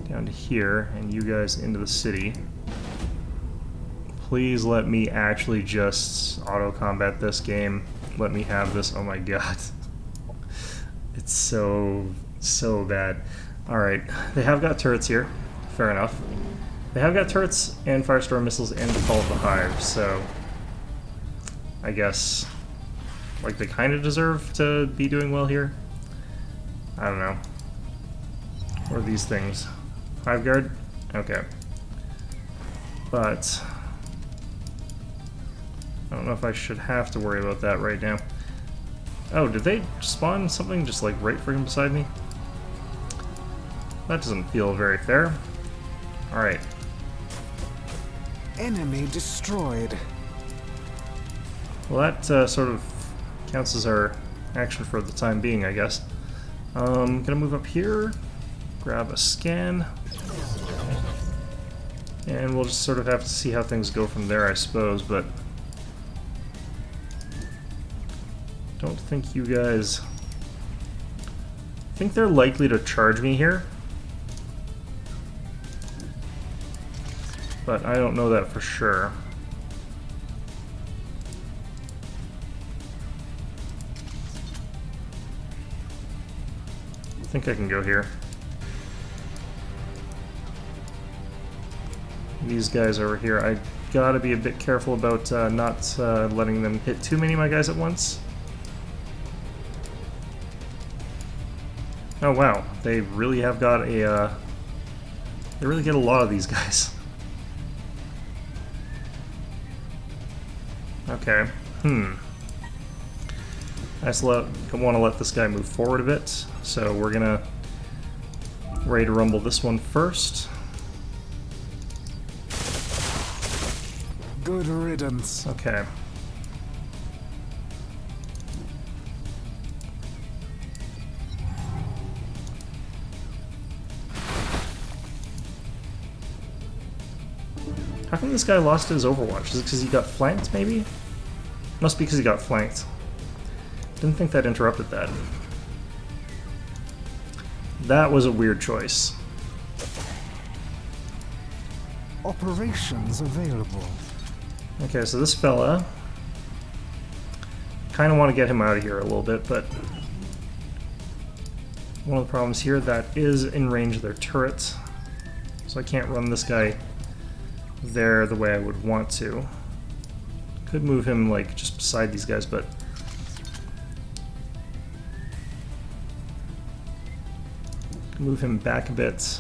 down to here, and you guys into the city. Please let me actually just auto-combat this game. Let me have this. Oh my god. It's so bad. Alright, they have got turrets here. Fair enough. They have got turrets and Firestorm missiles and Call of the Hive, so I guess, like, they kind of deserve to be doing well here. I don't know. What are these things? Hive Guard? Okay. But I don't know if I should have to worry about that right now. Oh, did they spawn something just like right freaking beside me? That doesn't feel very fair. Alright. Enemy destroyed. Well, that sort of counts as our action for the time being, I guess. Gonna move up here, grab a scan, and we'll just sort of have to see how things go from there, I suppose, but don't think you guys... I think they're likely to charge me here, but I don't know that for sure. I think I can go here. These guys over here, I gotta be a bit careful about not letting them hit too many of my guys at once. Oh wow, they really have got a, they really get a lot of these guys. Okay, I just want to let this guy move forward a bit, so we're gonna ready to rumble this one first. Good riddance. Okay. How come this guy lost his Overwatch? Is it because he got flanked, maybe? Must be because he got flanked. Didn't think that interrupted that. That was a weird choice. Operations available. Okay, so this fella... kind of want to get him out of here a little bit, but... one of the problems here, that is in range of their turret. So I can't run this guy there the way I would want to. Could move him like just beside these guys, but move him back a bit.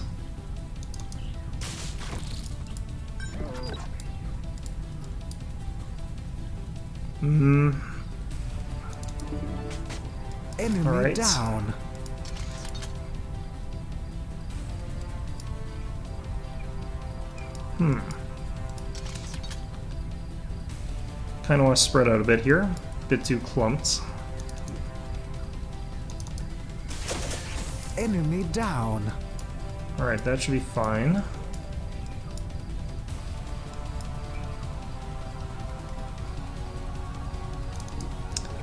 Enemy All right. down. Kind of want to spread out a bit here. A bit too clumped. Enemy down. Alright, that should be fine.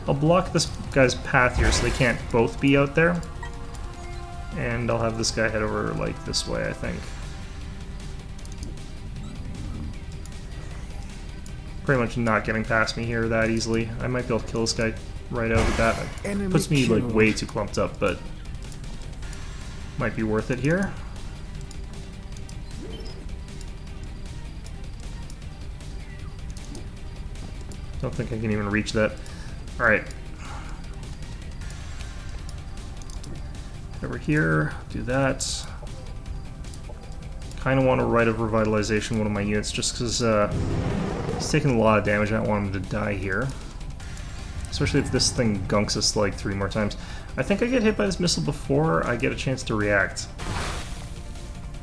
I'll block this guy's path here so they can't both be out there. And I'll have this guy head over, like, this way, I think. Pretty much not getting past me here that easily. I might be able to kill this guy right out of that. It puts me, like, way too clumped up, but might be worth it here. Don't think I can even reach that. Alright. Over here, do that. Kind of want to Rite of Revitalization one of my units just because he's taking a lot of damage. I don't want him to die here. Especially if this thing gunks us like 3 more times. I think I get hit by this missile before I get a chance to react.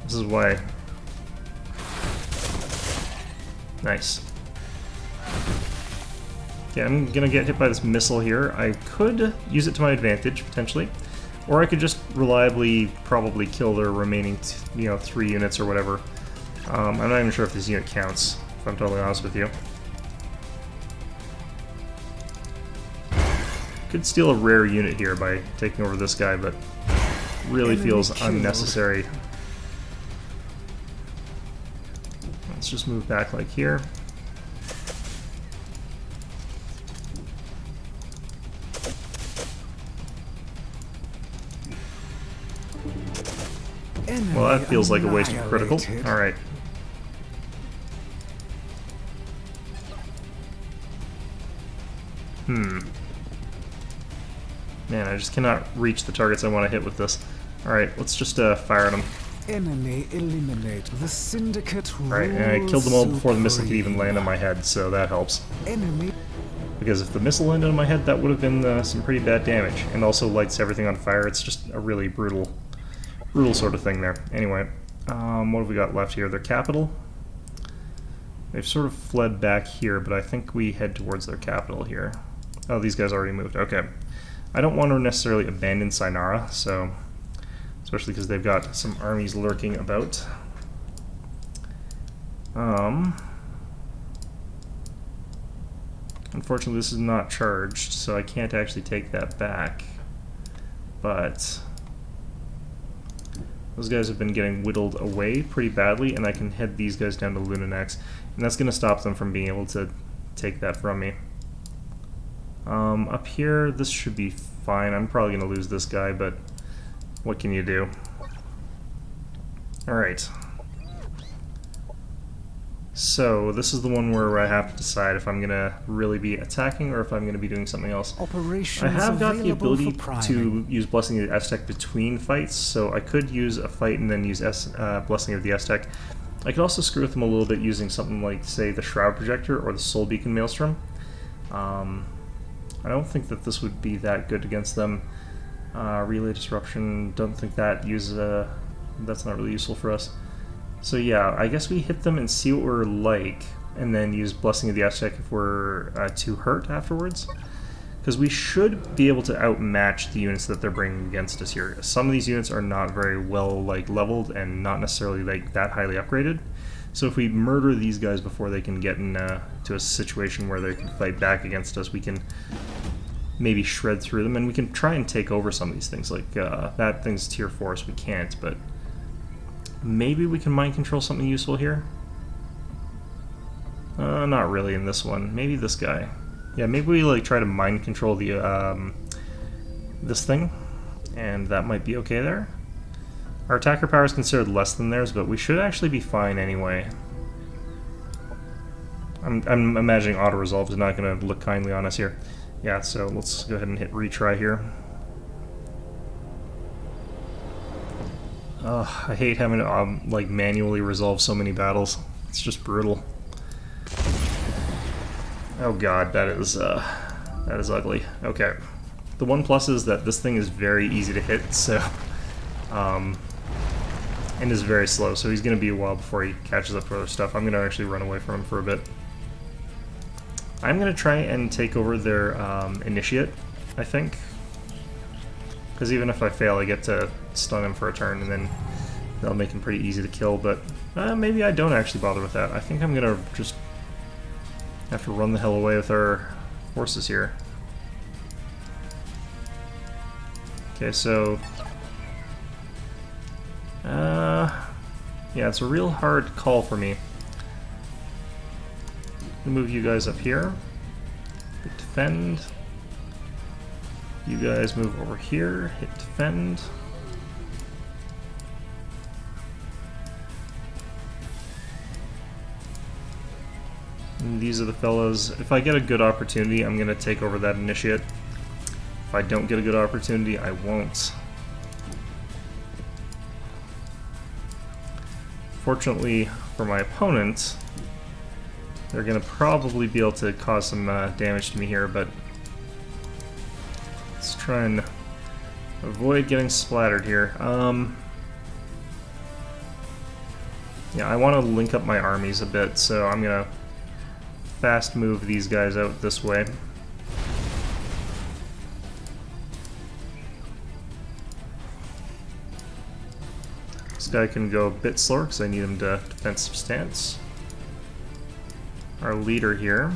This is why. Nice. Yeah, I'm gonna get hit by this missile here. I could use it to my advantage, potentially. Or I could just reliably probably kill their remaining 3 units or whatever. I'm not even sure if this unit counts, if I'm totally honest with you. Could steal a rare unit here by taking over this guy, but really feels unnecessary. Let's just move back like here. Well, that feels like a waste of critical. Alright. Man, I just cannot reach the targets I want to hit with this. Alright, let's just fire at them. Enemy eliminate. The Syndicate. Alright, and I killed them all before the missile could even land on my head, so that helps. Enemy. Because if the missile landed on my head, that would have been some pretty bad damage. And also lights everything on fire. It's just a really brutal sort of thing there. Anyway, what have we got left here? Their capital. They've sort of fled back here, but I think we head towards their capital here. Oh, these guys already moved. Okay. I don't want to necessarily abandon Sinara, so especially because they've got some armies lurking about. Unfortunately, this is not charged, so I can't actually take that back. But those guys have been getting whittled away pretty badly, and I can head these guys down to Lunanax, and that's going to stop them from being able to take that from me. Up here, this should be fine. I'm probably going to lose this guy, but what can you do? Alright. So, this is the one where I have to decide if I'm going to really be attacking or if I'm going to be doing something else. I have got the ability to use Blessing of the Aztec between fights, so I could use a fight and then use Blessing of the Aztec. I could also screw with them a little bit using something like, say, the Shroud Projector or the Soul Beacon Maelstrom. I don't think that this would be that good against them. Relay Disruption, don't think that that's not really useful for us. So yeah, I guess we hit them and see what we're like, and then use Blessing of the Aztec if we're too hurt afterwards. Because we should be able to outmatch the units that they're bringing against us here. Some of these units are not very well leveled and not necessarily that highly upgraded. So if we murder these guys before they can get to a situation where they can fight back against us, we can maybe shred through them, and we can try and take over some of these things. Like that thing's tier 4, so we can't, but maybe we can mind control something useful here? Not really in this one. Maybe this guy. Yeah, maybe we try to mind control the this thing, and that might be okay there. Our attacker power is considered less than theirs, but we should actually be fine anyway. I'm imagining auto-resolve is not going to look kindly on us here. Yeah, so let's go ahead and hit retry here. I hate having to like manually resolve so many battles. It's just brutal. Oh god, that is ugly. Okay. The one plus is that this thing is very easy to hit, so and is very slow, so he's going to be a while before he catches up to other stuff. I'm going to actually run away from him for a bit. I'm going to try and take over their initiate, I think. Because even if I fail, I get to stun him for a turn, and then that'll make him pretty easy to kill, but maybe I don't actually bother with that. I think I'm going to just have to run the hell away with our forces here. Okay, so... yeah, it's a real hard call for me. Move you guys up here. Hit defend. You guys move over here. Hit defend. And these are the fellas. If I get a good opportunity, I'm going to take over that initiate. If I don't get a good opportunity, I won't. Fortunately for my opponent, they're going to probably be able to cause some damage to me here, but let's try and avoid getting splattered here. Yeah, I want to link up my armies a bit, so I'm going to fast move these guys out this way. This guy can go a bit slower because I need him to defensive stance. Our leader here.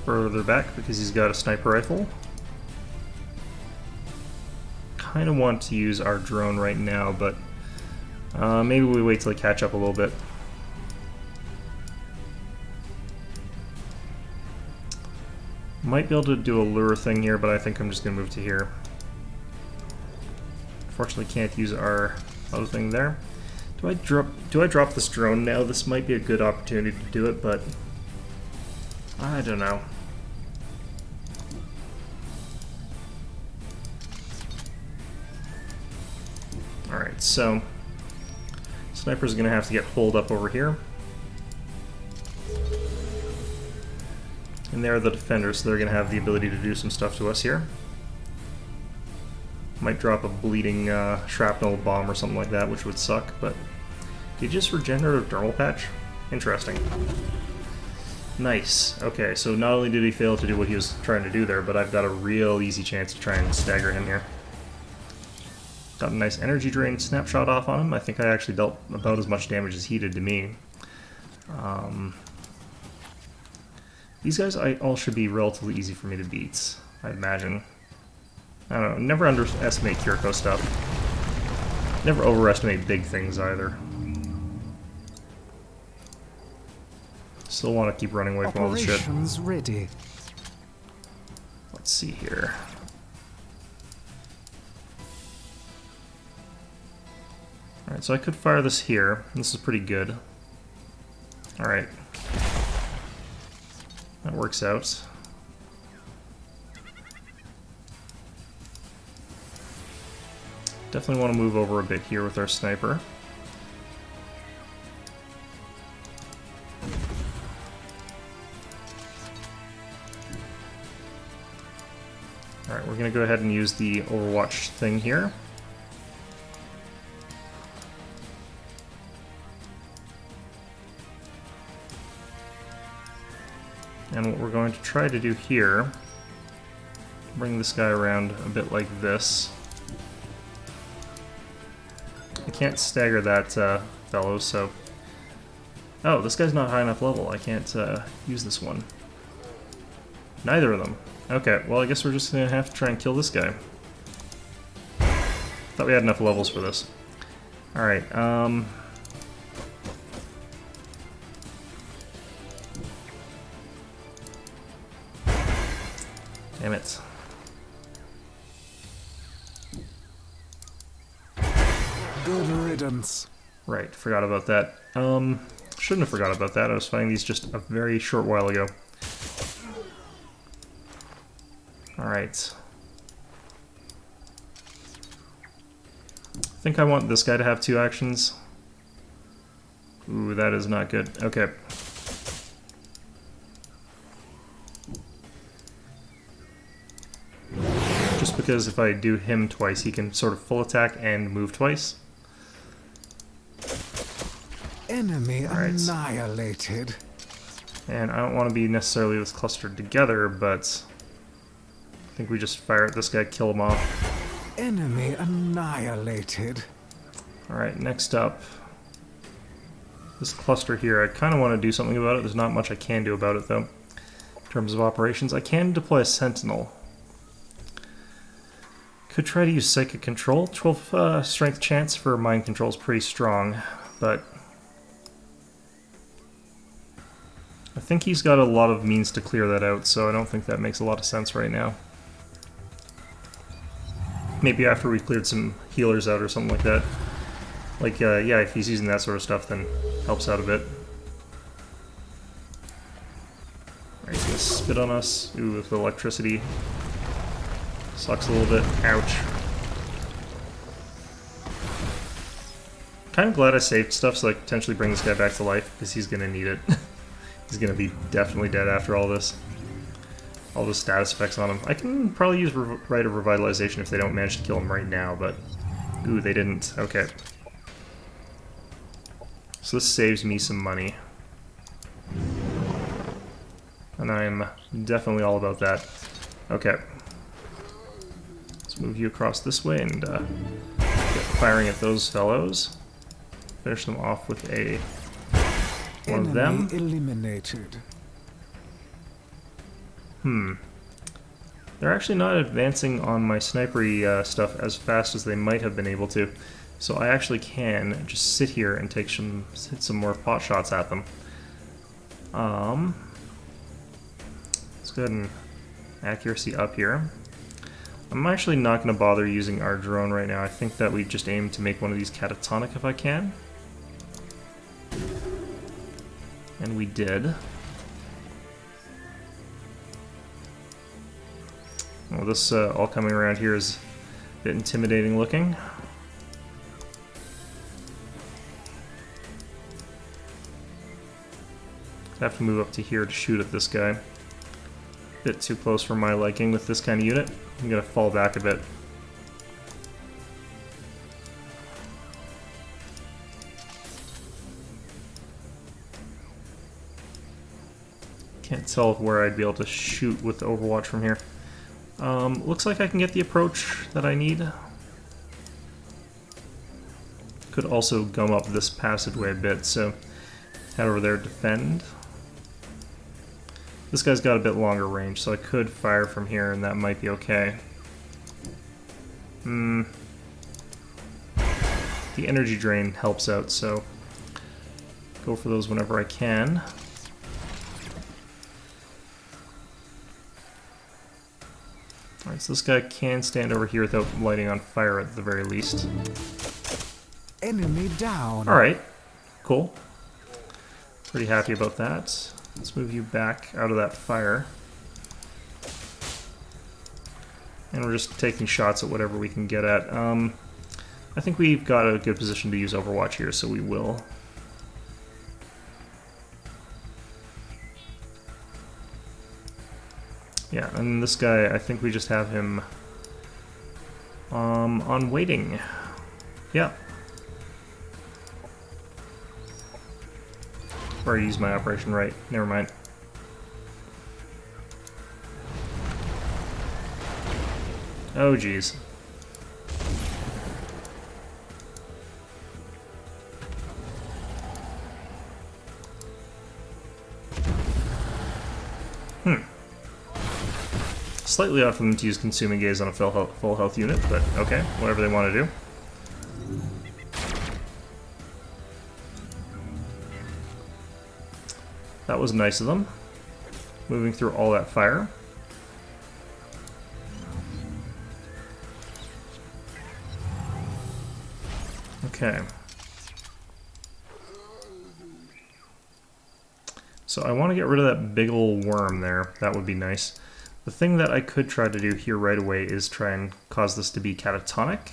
Further back because he's got a sniper rifle. Kind of want to use our drone right now, but maybe we wait till I catch up a little bit. Might be able to do a lure thing here, but I think I'm just going to move to here. Unfortunately, can't use our other thing there. Do I drop this drone now? This might be a good opportunity to do it, but I don't know. Alright, so Sniper's gonna have to get holed up over here. And they're the defenders, so they're gonna have the ability to do some stuff to us here. Might drop a bleeding shrapnel bomb or something like that, which would suck, but... Did you just regenerative dermal patch? Interesting. Nice. Okay, so not only did he fail to do what he was trying to do there, but I've got a real easy chance to try and stagger him here. Got a nice energy drain snapshot off on him. I think I actually dealt about as much damage as he did to me. These guys all should be relatively easy for me to beat, I imagine. I don't know, never underestimate Kiriko stuff. Never overestimate big things either. Still want to keep running away from all this shit. Operations ready. Let's see here. Alright, so I could fire this here. This is pretty good. Alright. That works out. Definitely want to move over a bit here with our sniper. Alright, we're going to go ahead and use the Overwatch thing here. And what we're going to try to do here, bring this guy around a bit like this. I can't stagger that fellow, so... Oh, this guy's not high enough level. I can't use this one. Neither of them. Okay, well I guess we're just gonna have to try and kill this guy. Thought we had enough levels for this. Alright, damn it. Good riddance. Right, forgot about that. Shouldn't have forgot about that. I was fighting these just a very short while ago. Alright. I think I want this guy to have 2 actions. Ooh, that is not good. Okay. Just because if I do him twice, he can sort of full attack and move twice. Enemy annihilated. And I don't want to be necessarily this clustered together, but I think we just fire at this guy, kill him off. Enemy annihilated. Alright, next up. This cluster here, I kind of want to do something about it. There's not much I can do about it, though. In terms of operations, I can deploy a sentinel. Could try to use Psychic Control. 12 strength chance for mind control is pretty strong, but I think he's got a lot of means to clear that out, so I don't think that makes a lot of sense right now. Maybe after we cleared some healers out or something like that. Like, yeah, if he's using that sort of stuff, then helps out a bit. Alright, he's gonna spit on us. Ooh, with the electricity. Sucks a little bit. Ouch. Kind of glad I saved stuff so I could potentially bring this guy back to life, because he's gonna need it. He's gonna be definitely dead after all this. All the status effects on him. I can probably use Rite of Revitalization if they don't manage to kill him right now, but... Ooh, they didn't. Okay. So this saves me some money. And I'm definitely all about that. Okay. Let's move you across this way and get firing at those fellows. Finish them off with one of them. Eliminated. They're actually not advancing on my snipery stuff as fast as they might have been able to. So I actually can just sit here and hit some more pot shots at them. Let's go ahead and accuracy up here. I'm actually not going to bother using our drone right now. I think that we just aim to make one of these catatonic if I can. And we did. Well, this all coming around here is a bit intimidating looking. I have to move up to here to shoot at this guy. Bit too close for my liking with this kind of unit. I'm gonna fall back a bit. Can't tell where I'd be able to shoot with the Overwatch from here. Looks like I can get the approach that I need. Could also gum up this passageway a bit, so head over there, defend. This guy's got a bit longer range, so I could fire from here and that might be okay. The energy drain helps out, so go for those whenever I can. Alright, so this guy can stand over here without lighting on fire at the very least. Enemy down. Alright, cool. Pretty happy about that. Let's move you back out of that fire. And we're just taking shots at whatever we can get at. I think we've got a good position to use Overwatch here, so we will. Yeah, and this guy, I think we just have him on waiting. Yeah. Or I used my operation right. Never mind. Oh, geez. Slightly odd for them to use Consuming Gaze on a full health unit, but okay, whatever they want to do. That was nice of them. Moving through all that fire. Okay. So I want to get rid of that big ol' worm there. That would be nice. The thing that I could try to do here right away is try and cause this to be catatonic.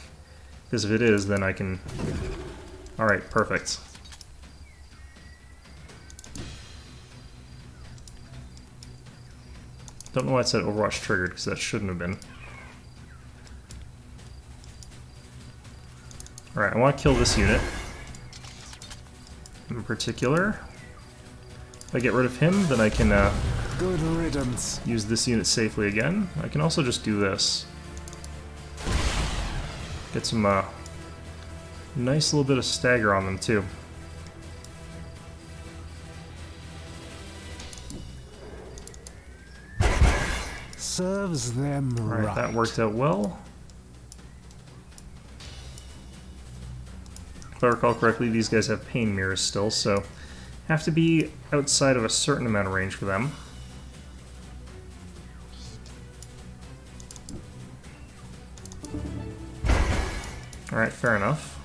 Because if it is, then I can... Alright, perfect. Don't know why it said Overwatch triggered, because that shouldn't have been. Alright, I want to kill this unit. In particular. If I get rid of him, then I can Good riddance. use this unit safely again. I can also just do this. Get some nice little bit of stagger on them too. Serves them Alright, that worked out well. If I recall correctly, these guys have pain mirrors still, so have to be outside of a certain amount of range for them. Alright, fair enough.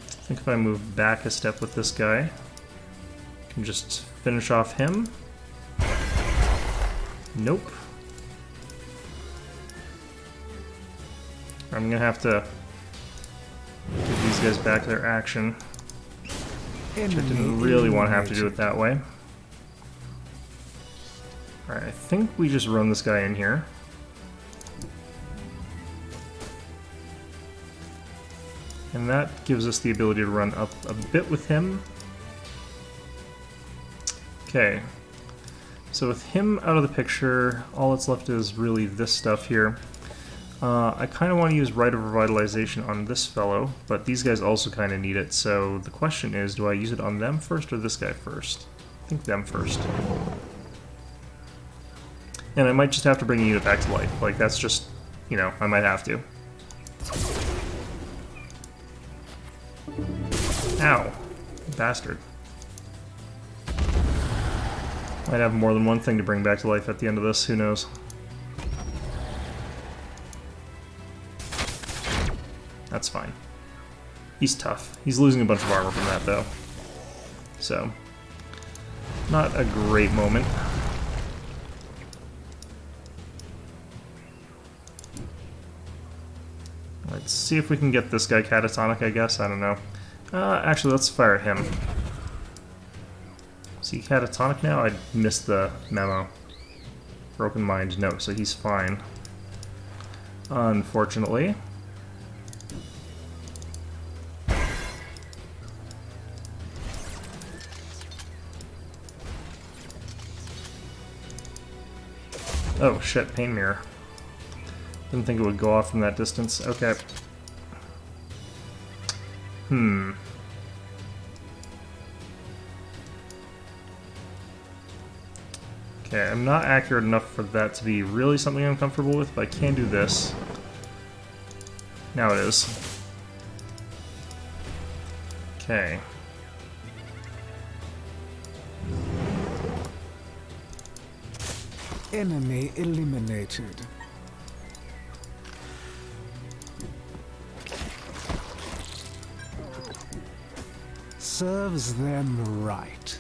I think if I move back a step with this guy, I can just finish off him. Nope. I'm gonna have to give these guys back their action. I didn't really want to have to do it that way. Alright, I think we just run this guy in here. And that gives us the ability to run up a bit with him. Okay. So with him out of the picture, all that's left is really this stuff here. I kind of want to use Rite of Revitalization on this fellow, but these guys also kind of need it, so the question is, do I use it on them first or this guy first? I think them first. And I might just have to bring a unit back to life. Like, that's just, you know, I might have to. Ow. Bastard. Might have more than one thing to bring back to life at the end of this, who knows. That's fine. He's tough. He's losing a bunch of armor from that, though. So, not a great moment. Let's see if we can get this guy catatonic, I guess. I don't know. Actually, let's fire him. Is he catatonic now? I missed the memo. Broken mind, no, so he's fine. Unfortunately. Oh shit, pain mirror. Didn't think it would go off from that distance. Okay. Okay, I'm not accurate enough for that to be really something I'm comfortable with, but I can do this. Now it is. Okay. Enemy eliminated. Serves them right.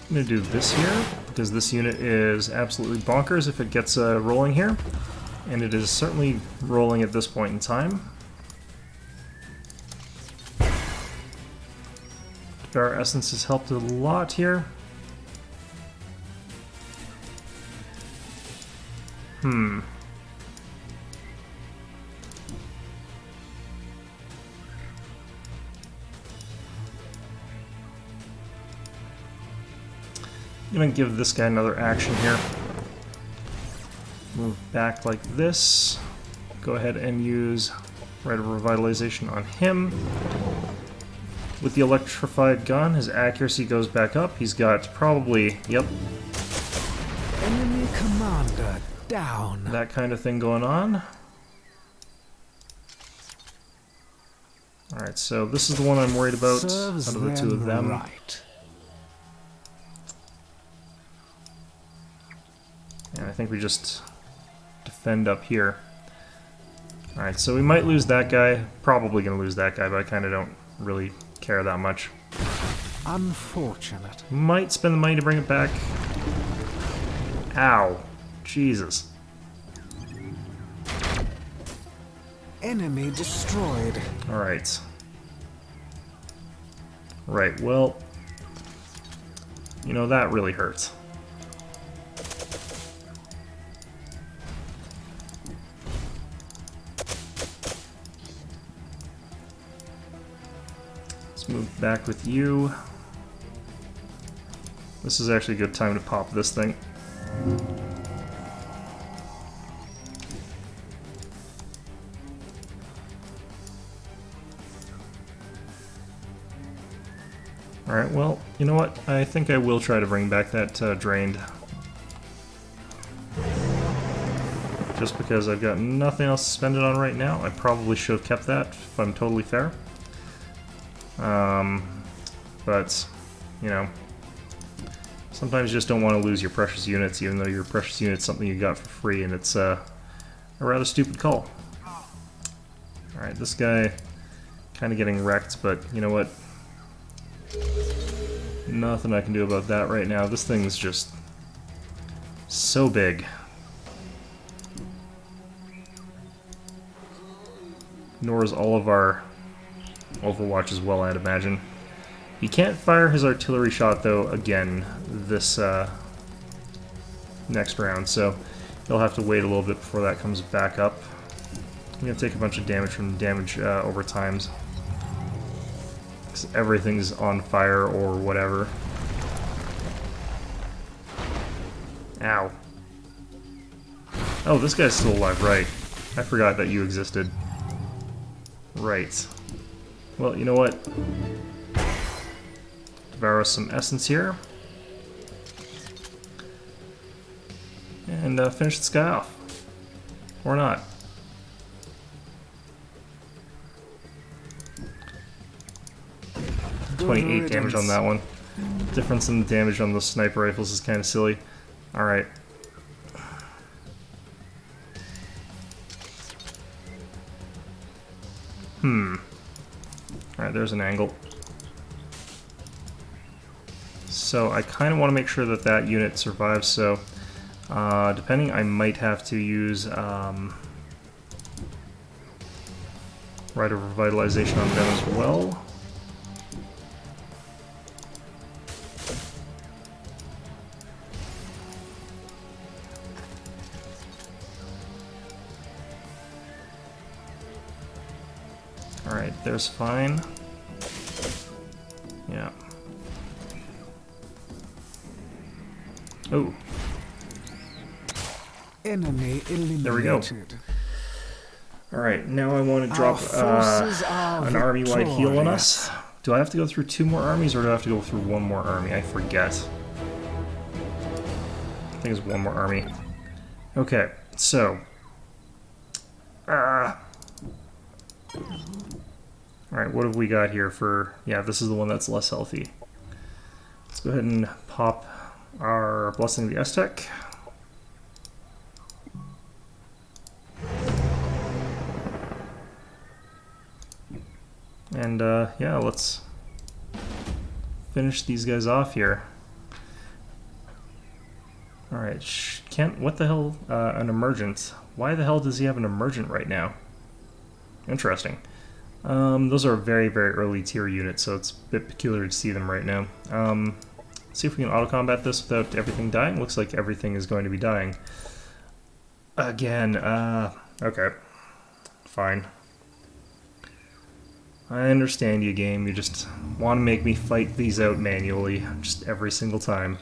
I'm going to do this here, because this unit is absolutely bonkers if it gets rolling here. And it is certainly rolling at this point in time. Our essence has helped a lot here. I'm going to give this guy another action here. Move back like this. Go ahead and use Rite of Revitalization on him. With the electrified gun, his accuracy goes back up. He's got probably, yep, Enemy commander down. that kind of thing going on. Alright, so this is the one I'm worried about Serves out of the two of them. right. And I think we just defend up here. Alright, so we might lose that guy. Probably going to lose that guy, but I kind of don't really care that much. Unfortunate. Might spend the money to bring it back. Ow. Jesus. Enemy destroyed. Alright. Right, well... You know, that really hurts. Let's move back with you. This is actually a good time to pop this thing. Alright, well, you know what? I think I will try to bring back that drained. Just because I've got nothing else to spend it on right now. I probably should have kept that, if I'm totally fair. But, you know, sometimes you just don't want to lose your precious units, even though your precious unit's something you got for free, and it's a rather stupid call. Alright, this guy kind of getting wrecked, but you know what? Nothing I can do about that right now. This thing's just so big. Nor is all of our Overwatch as well, I'd imagine. He can't fire his artillery shot, though, again, this next round, so he'll have to wait a little bit before that comes back up. I'm going to take a bunch of damage from damage over times. Because everything's on fire or whatever. Ow. Oh, this guy's still alive, right. I forgot that you existed. Right. Well, you know what? Devour some essence here. And finish this guy off. Or not. Good 28 riddance. damage on that one. Difference in the damage on the sniper rifles is kind of silly. Alright. Alright, there's an angle. So I kind of want to make sure that that unit survives, so depending, I might have to use Rite of Revitalization on them as well. Alright, there's fine. Yeah. Oh. Enemy eliminated. There we go. Alright, now I want to drop an army-wide heal on us. Do I have to go through 2 more armies, or do I have to go through 1 more army? I forget. I think it's 1 more army. Okay, so... Alright, what have we got here for... Yeah, this is the one that's less healthy. Let's go ahead and pop our Blessing of the Aztec. And, yeah, let's finish these guys off here. Alright, Kent, what the hell? An emergent. Why the hell does he have an emergent right now? Interesting. Those are very, very early tier units, so it's a bit peculiar to see them right now. See if we can auto-combat this without everything dying. Looks like everything is going to be dying. Again, okay. Fine. I understand you, game. You just want to make me fight these out manually, just every single time.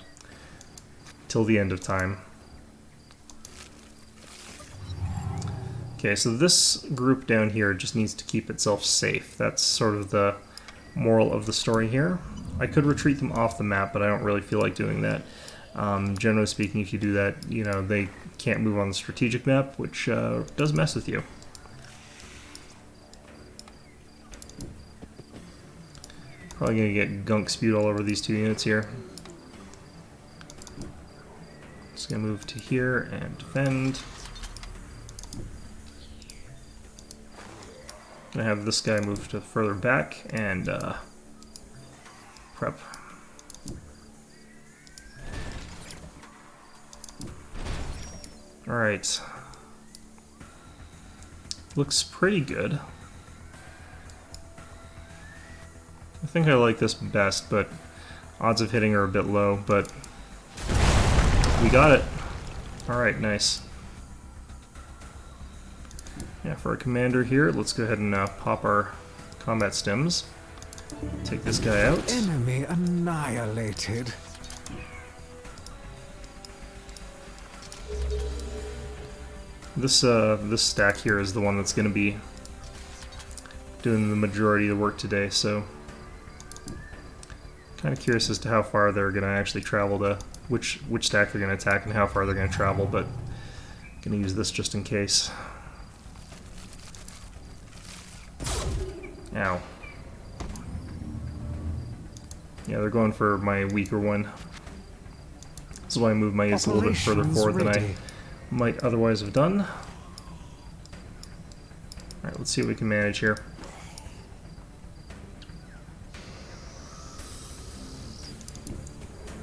Till the end of time. Okay, so this group down here just needs to keep itself safe. That's sort of the moral of the story here. I could retreat them off the map, but I don't really feel like doing that. Generally speaking, if you do that, you know, they can't move on the strategic map, which does mess with you. Probably gonna get gunk spewed all over these 2 units here. Just gonna move to here and defend. Gonna have this guy move to further back and prep. Alright. Looks pretty good. I think I like this best, but odds of hitting are a bit low, but we got it. Alright, nice. Yeah, for our commander here, let's go ahead and pop our combat stims. Take this guy out. Enemy annihilated. This stack here is the one that's going to be doing the majority of the work today, so kind of curious as to how far they're going to actually travel to, which stack they're going to attack and how far they're going to travel, but I'm going to use this just in case. Ow. Yeah, they're going for my weaker one. That's why I moved my units a little bit further forward than I might otherwise have done. Alright, let's see what we can manage here.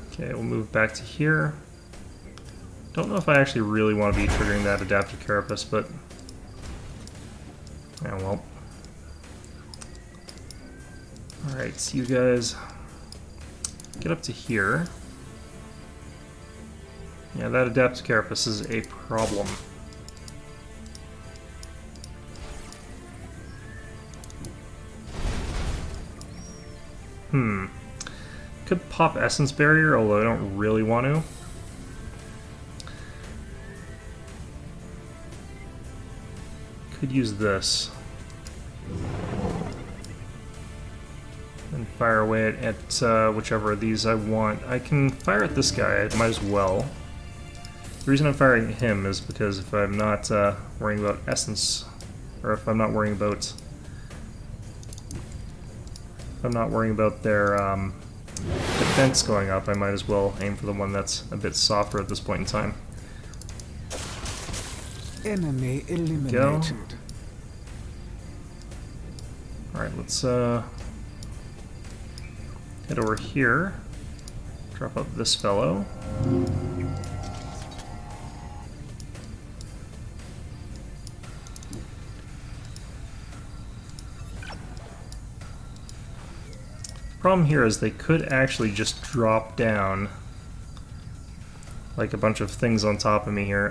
Okay, we'll move back to here. Don't know if I actually really want to be triggering that adaptive carapace, but yeah, well. Alright, so you guys get up to here. Yeah, that adaptive carapace is a problem. Could pop Essence Barrier, although I don't really want to. Could use this. And fire away at whichever of these I want. I can fire at this guy, I might as well. The reason I'm firing at him is because if I'm not worrying about essence, or if I'm not worrying about their defense going up, I might as well aim for the one that's a bit softer at this point in time. Enemy eliminated. Go. Alright, let's head over here. Drop up this fellow. Problem here is they could actually just drop down like a bunch of things on top of me here.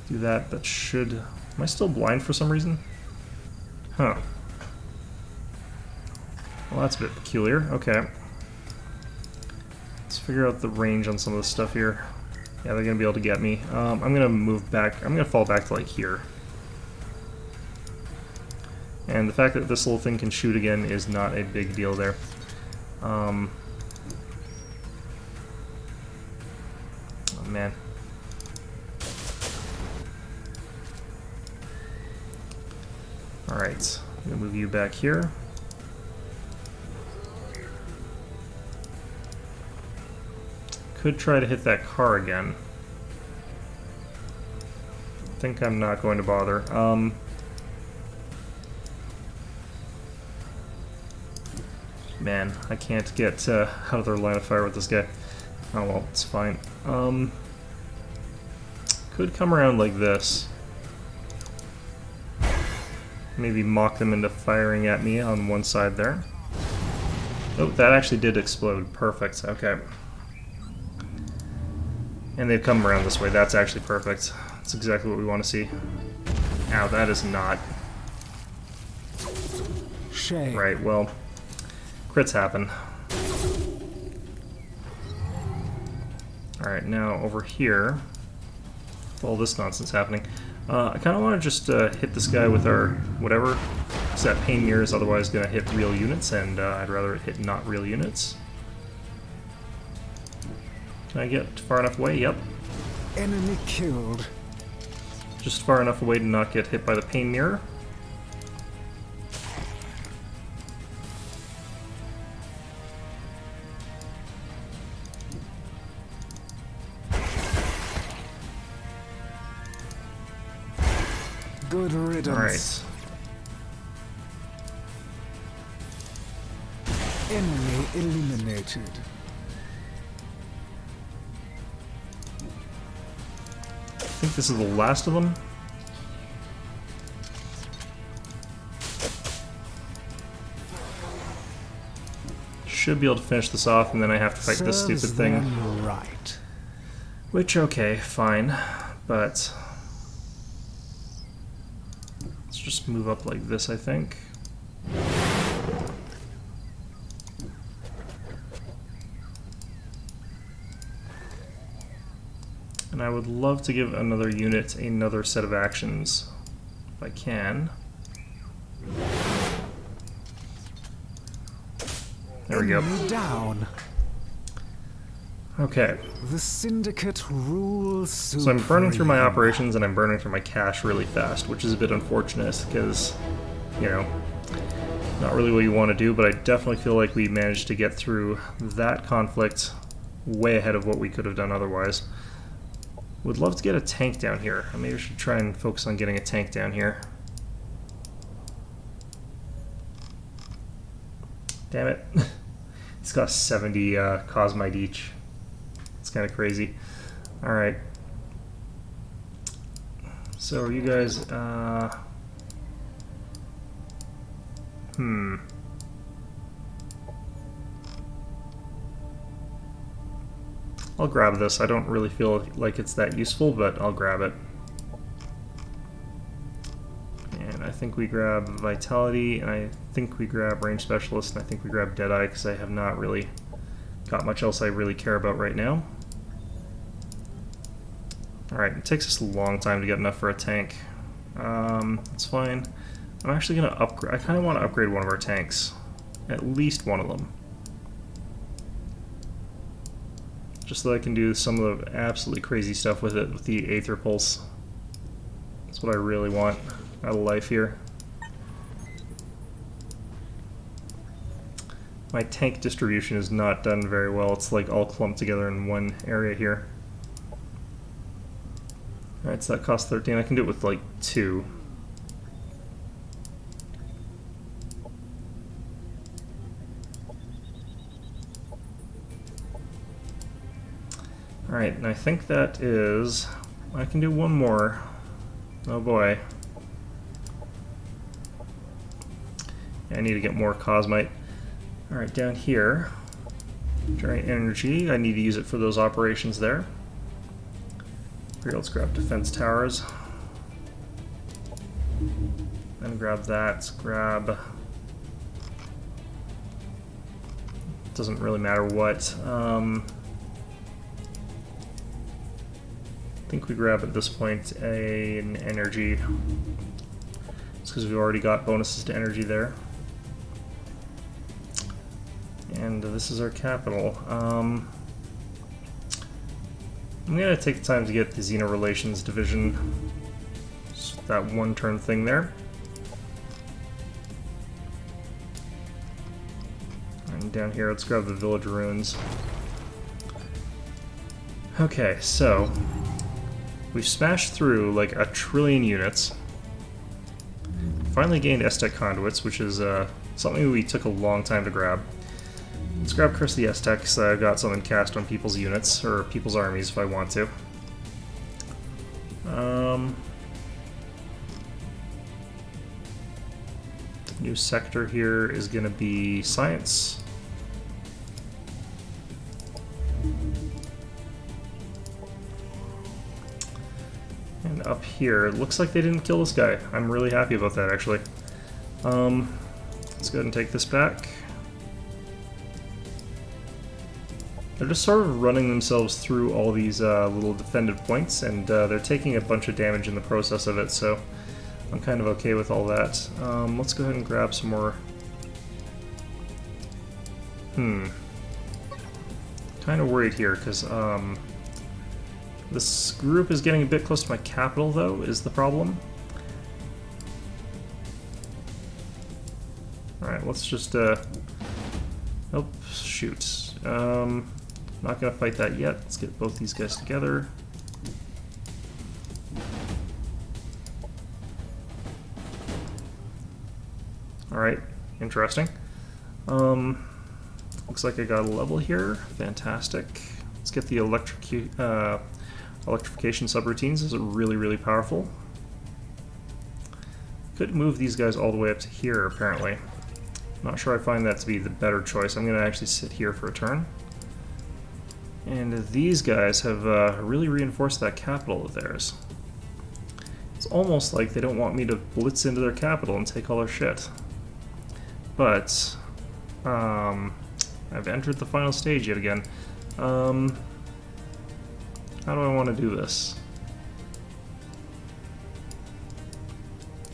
Do that. That should... Am I still blind for some reason? Huh. Well, that's a bit peculiar. Okay. Let's figure out the range on some of this stuff here. Yeah, they're gonna be able to get me. I'm gonna move back. I'm gonna fall back to like here. And the fact that this little thing can shoot again is not a big deal there. Oh man. Alright, I'm gonna move you back here. Could try to hit that car again. I think I'm not going to bother. Man, I can't get out of their line of fire with this guy. Oh well, it's fine. Could come around like this. Maybe mock them into firing at me on one side there. Oh, that actually did explode. Perfect. Okay. And they've come around this way. That's actually perfect. That's exactly what we want to see. Ow, that is not. Shame. Right, well, crits happen. Alright, now over here, with all this nonsense happening, I kind of want to just hit this guy with our whatever, because that pain mirror is otherwise going to hit real units, and I'd rather it hit not real units. Can I get far enough away? Yep. Enemy killed. Just far enough away to not get hit by the pain mirror. Good riddance. Enemy eliminated. I think this is the last of them. Should be able to finish this off, and then I have to fight this stupid thing. Right. Which, okay, fine, but let's just move up like this, I think. And I would love to give another unit another set of actions, if I can. There we go. Down. Okay. The Syndicate rules supreme. So I'm burning through my operations and I'm burning through my cash really fast, which is a bit unfortunate because, you know, not really what you want to do, but I definitely feel like we managed to get through that conflict way ahead of what we could have done otherwise. Would love to get a tank down here. Maybe I should try and focus on getting a tank down here. Damn it. It's got 70 Cosmite each. It's kind of crazy. Alright. So you guys, I'll grab this. I don't really feel like it's that useful, but I'll grab it. And I think we grab Vitality, and I think we grab Range Specialist, and I think we grab Deadeye, because I have not really got much else I really care about right now. Alright, it takes us a long time to get enough for a tank. That's fine. I'm actually going to upgrade. I kind of want to upgrade one of our tanks. At least one of them. Just so I can do some of the absolutely crazy stuff with it, with the Aether Pulse. That's what I really want out of life here. My tank distribution is not done very well. It's like all clumped together in one area here. Alright, so that costs 13. I can do it with like 2. Alright, and I think that is... I can do one more. Oh boy. I need to get more Cosmite. Alright, down here. Giant Energy. I need to use it for those operations there. Here, let's grab Defense Towers. Then grab that. Grab... Doesn't really matter what. I think we grab at this point an energy. It's because we've already got bonuses to energy there. And this is our capital. I'm going to take the time to get the Xeno Relations Division. Just that one turn thing there. And down here, let's grab the Village Ruins. Okay, so we've smashed through like 1 trillion units. Finally gained Aztec Conduits, which is something we took a long time to grab. Let's grab Curse of the Aztec, so I've got something cast on people's units, or people's armies if I want to. New sector here is going to be Science. And up here, it looks like they didn't kill this guy. I'm really happy about that, actually. Let's go ahead and take this back. They're just sort of running themselves through all these little defended points, and they're taking a bunch of damage in the process of it, so I'm kind of okay with all that. Let's go ahead and grab some more. Kind of worried here, because this group is getting a bit close to my capital, though, is the problem. Alright, let's just, oh, shoot. Not gonna fight that yet. Let's get both these guys together. Alright, interesting. Looks like I got a level here. Fantastic. Let's get the electrification subroutines. These are really, really powerful. Could move these guys all the way up to here, apparently. Not sure I find that to be the better choice. I'm going to actually sit here for a turn. And these guys have really reinforced that capital of theirs. It's almost like they don't want me to blitz into their capital and take all their shit. But, I've entered the final stage yet again. How do I want to do this?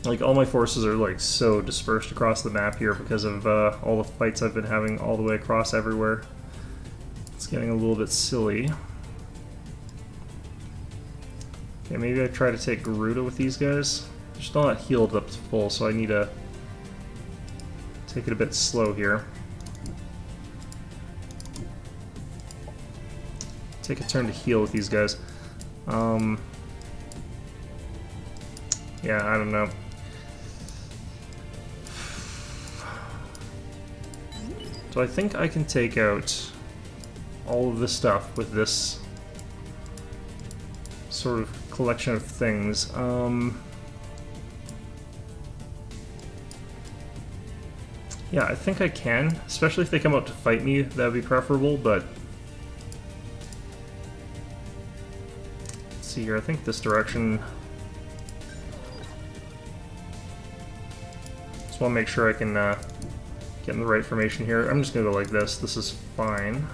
Like, all my forces are, like, so dispersed across the map here because of all the fights I've been having all the way across everywhere. It's getting a little bit silly. Okay, maybe I try to take Garuda with these guys. They're still not healed up to full, so I need to take it a bit slow here. Take a turn to heal with these guys. Yeah, I don't know. So I think I can take out all of this stuff with this sort of collection of things. Yeah, I think I can, especially if they come out to fight me, that would be preferable, but let's see here, I think this direction. Just want to make sure I can get in the right formation here. I'm just going to go like this. This is fine.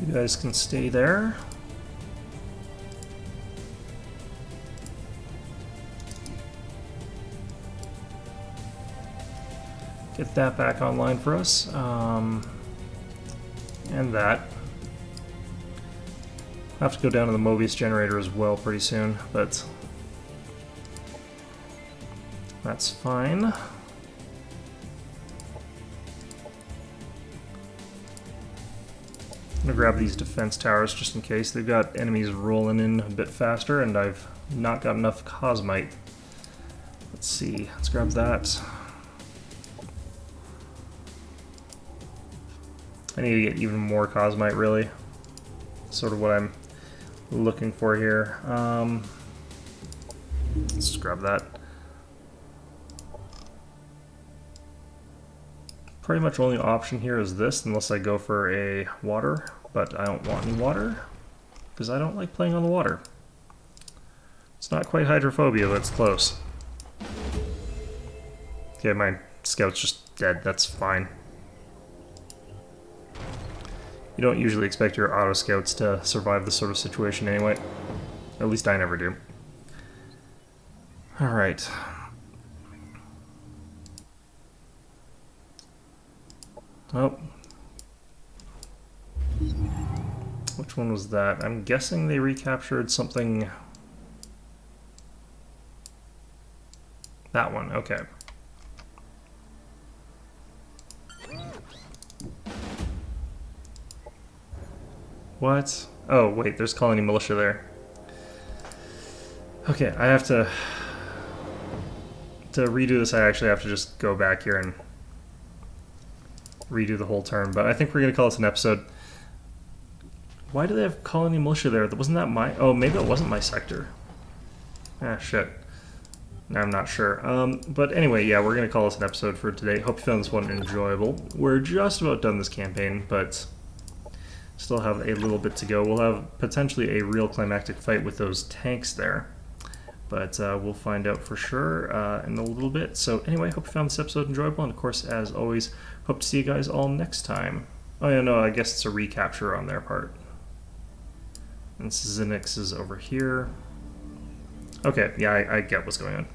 You guys can stay there. Get that back online for us. And that. I'll have to go down to the Mobius generator as well pretty soon, but that's fine. I'm gonna grab these defense towers just in case. They've got enemies rolling in a bit faster, and I've not got enough Cosmite. Let's see, let's grab that. I need to get even more Cosmite, really. Sort of what I'm looking for here. Let's just grab that. Pretty much only option here is this, unless I go for a water, but I don't want any water, because I don't like playing on the water. It's not quite hydrophobia, but it's close. Okay, my scout's just dead, that's fine. You don't usually expect your auto scouts to survive this sort of situation anyway. At least I never do. Alright. Oh. Which one was that? I'm guessing they recaptured something... That one, okay. What? Oh, wait, there's colony militia there. Okay, I have to redo this, I actually have to just go back here and redo the whole turn, but I think we're going to call this an episode. Why do they have colony militia there? Wasn't that my... Oh, maybe it wasn't my sector. Ah, shit. I'm not sure. But anyway, yeah, we're going to call this an episode for today. Hope you found this one enjoyable. We're just about done this campaign, but still have a little bit to go. We'll have potentially a real climactic fight with those tanks there. But we'll find out for sure in a little bit. So anyway, hope you found this episode enjoyable. And of course, as always, hope to see you guys all next time. Oh yeah, no, I guess it's a recapture on their part. And Zinix is over here. Okay, yeah, I get what's going on.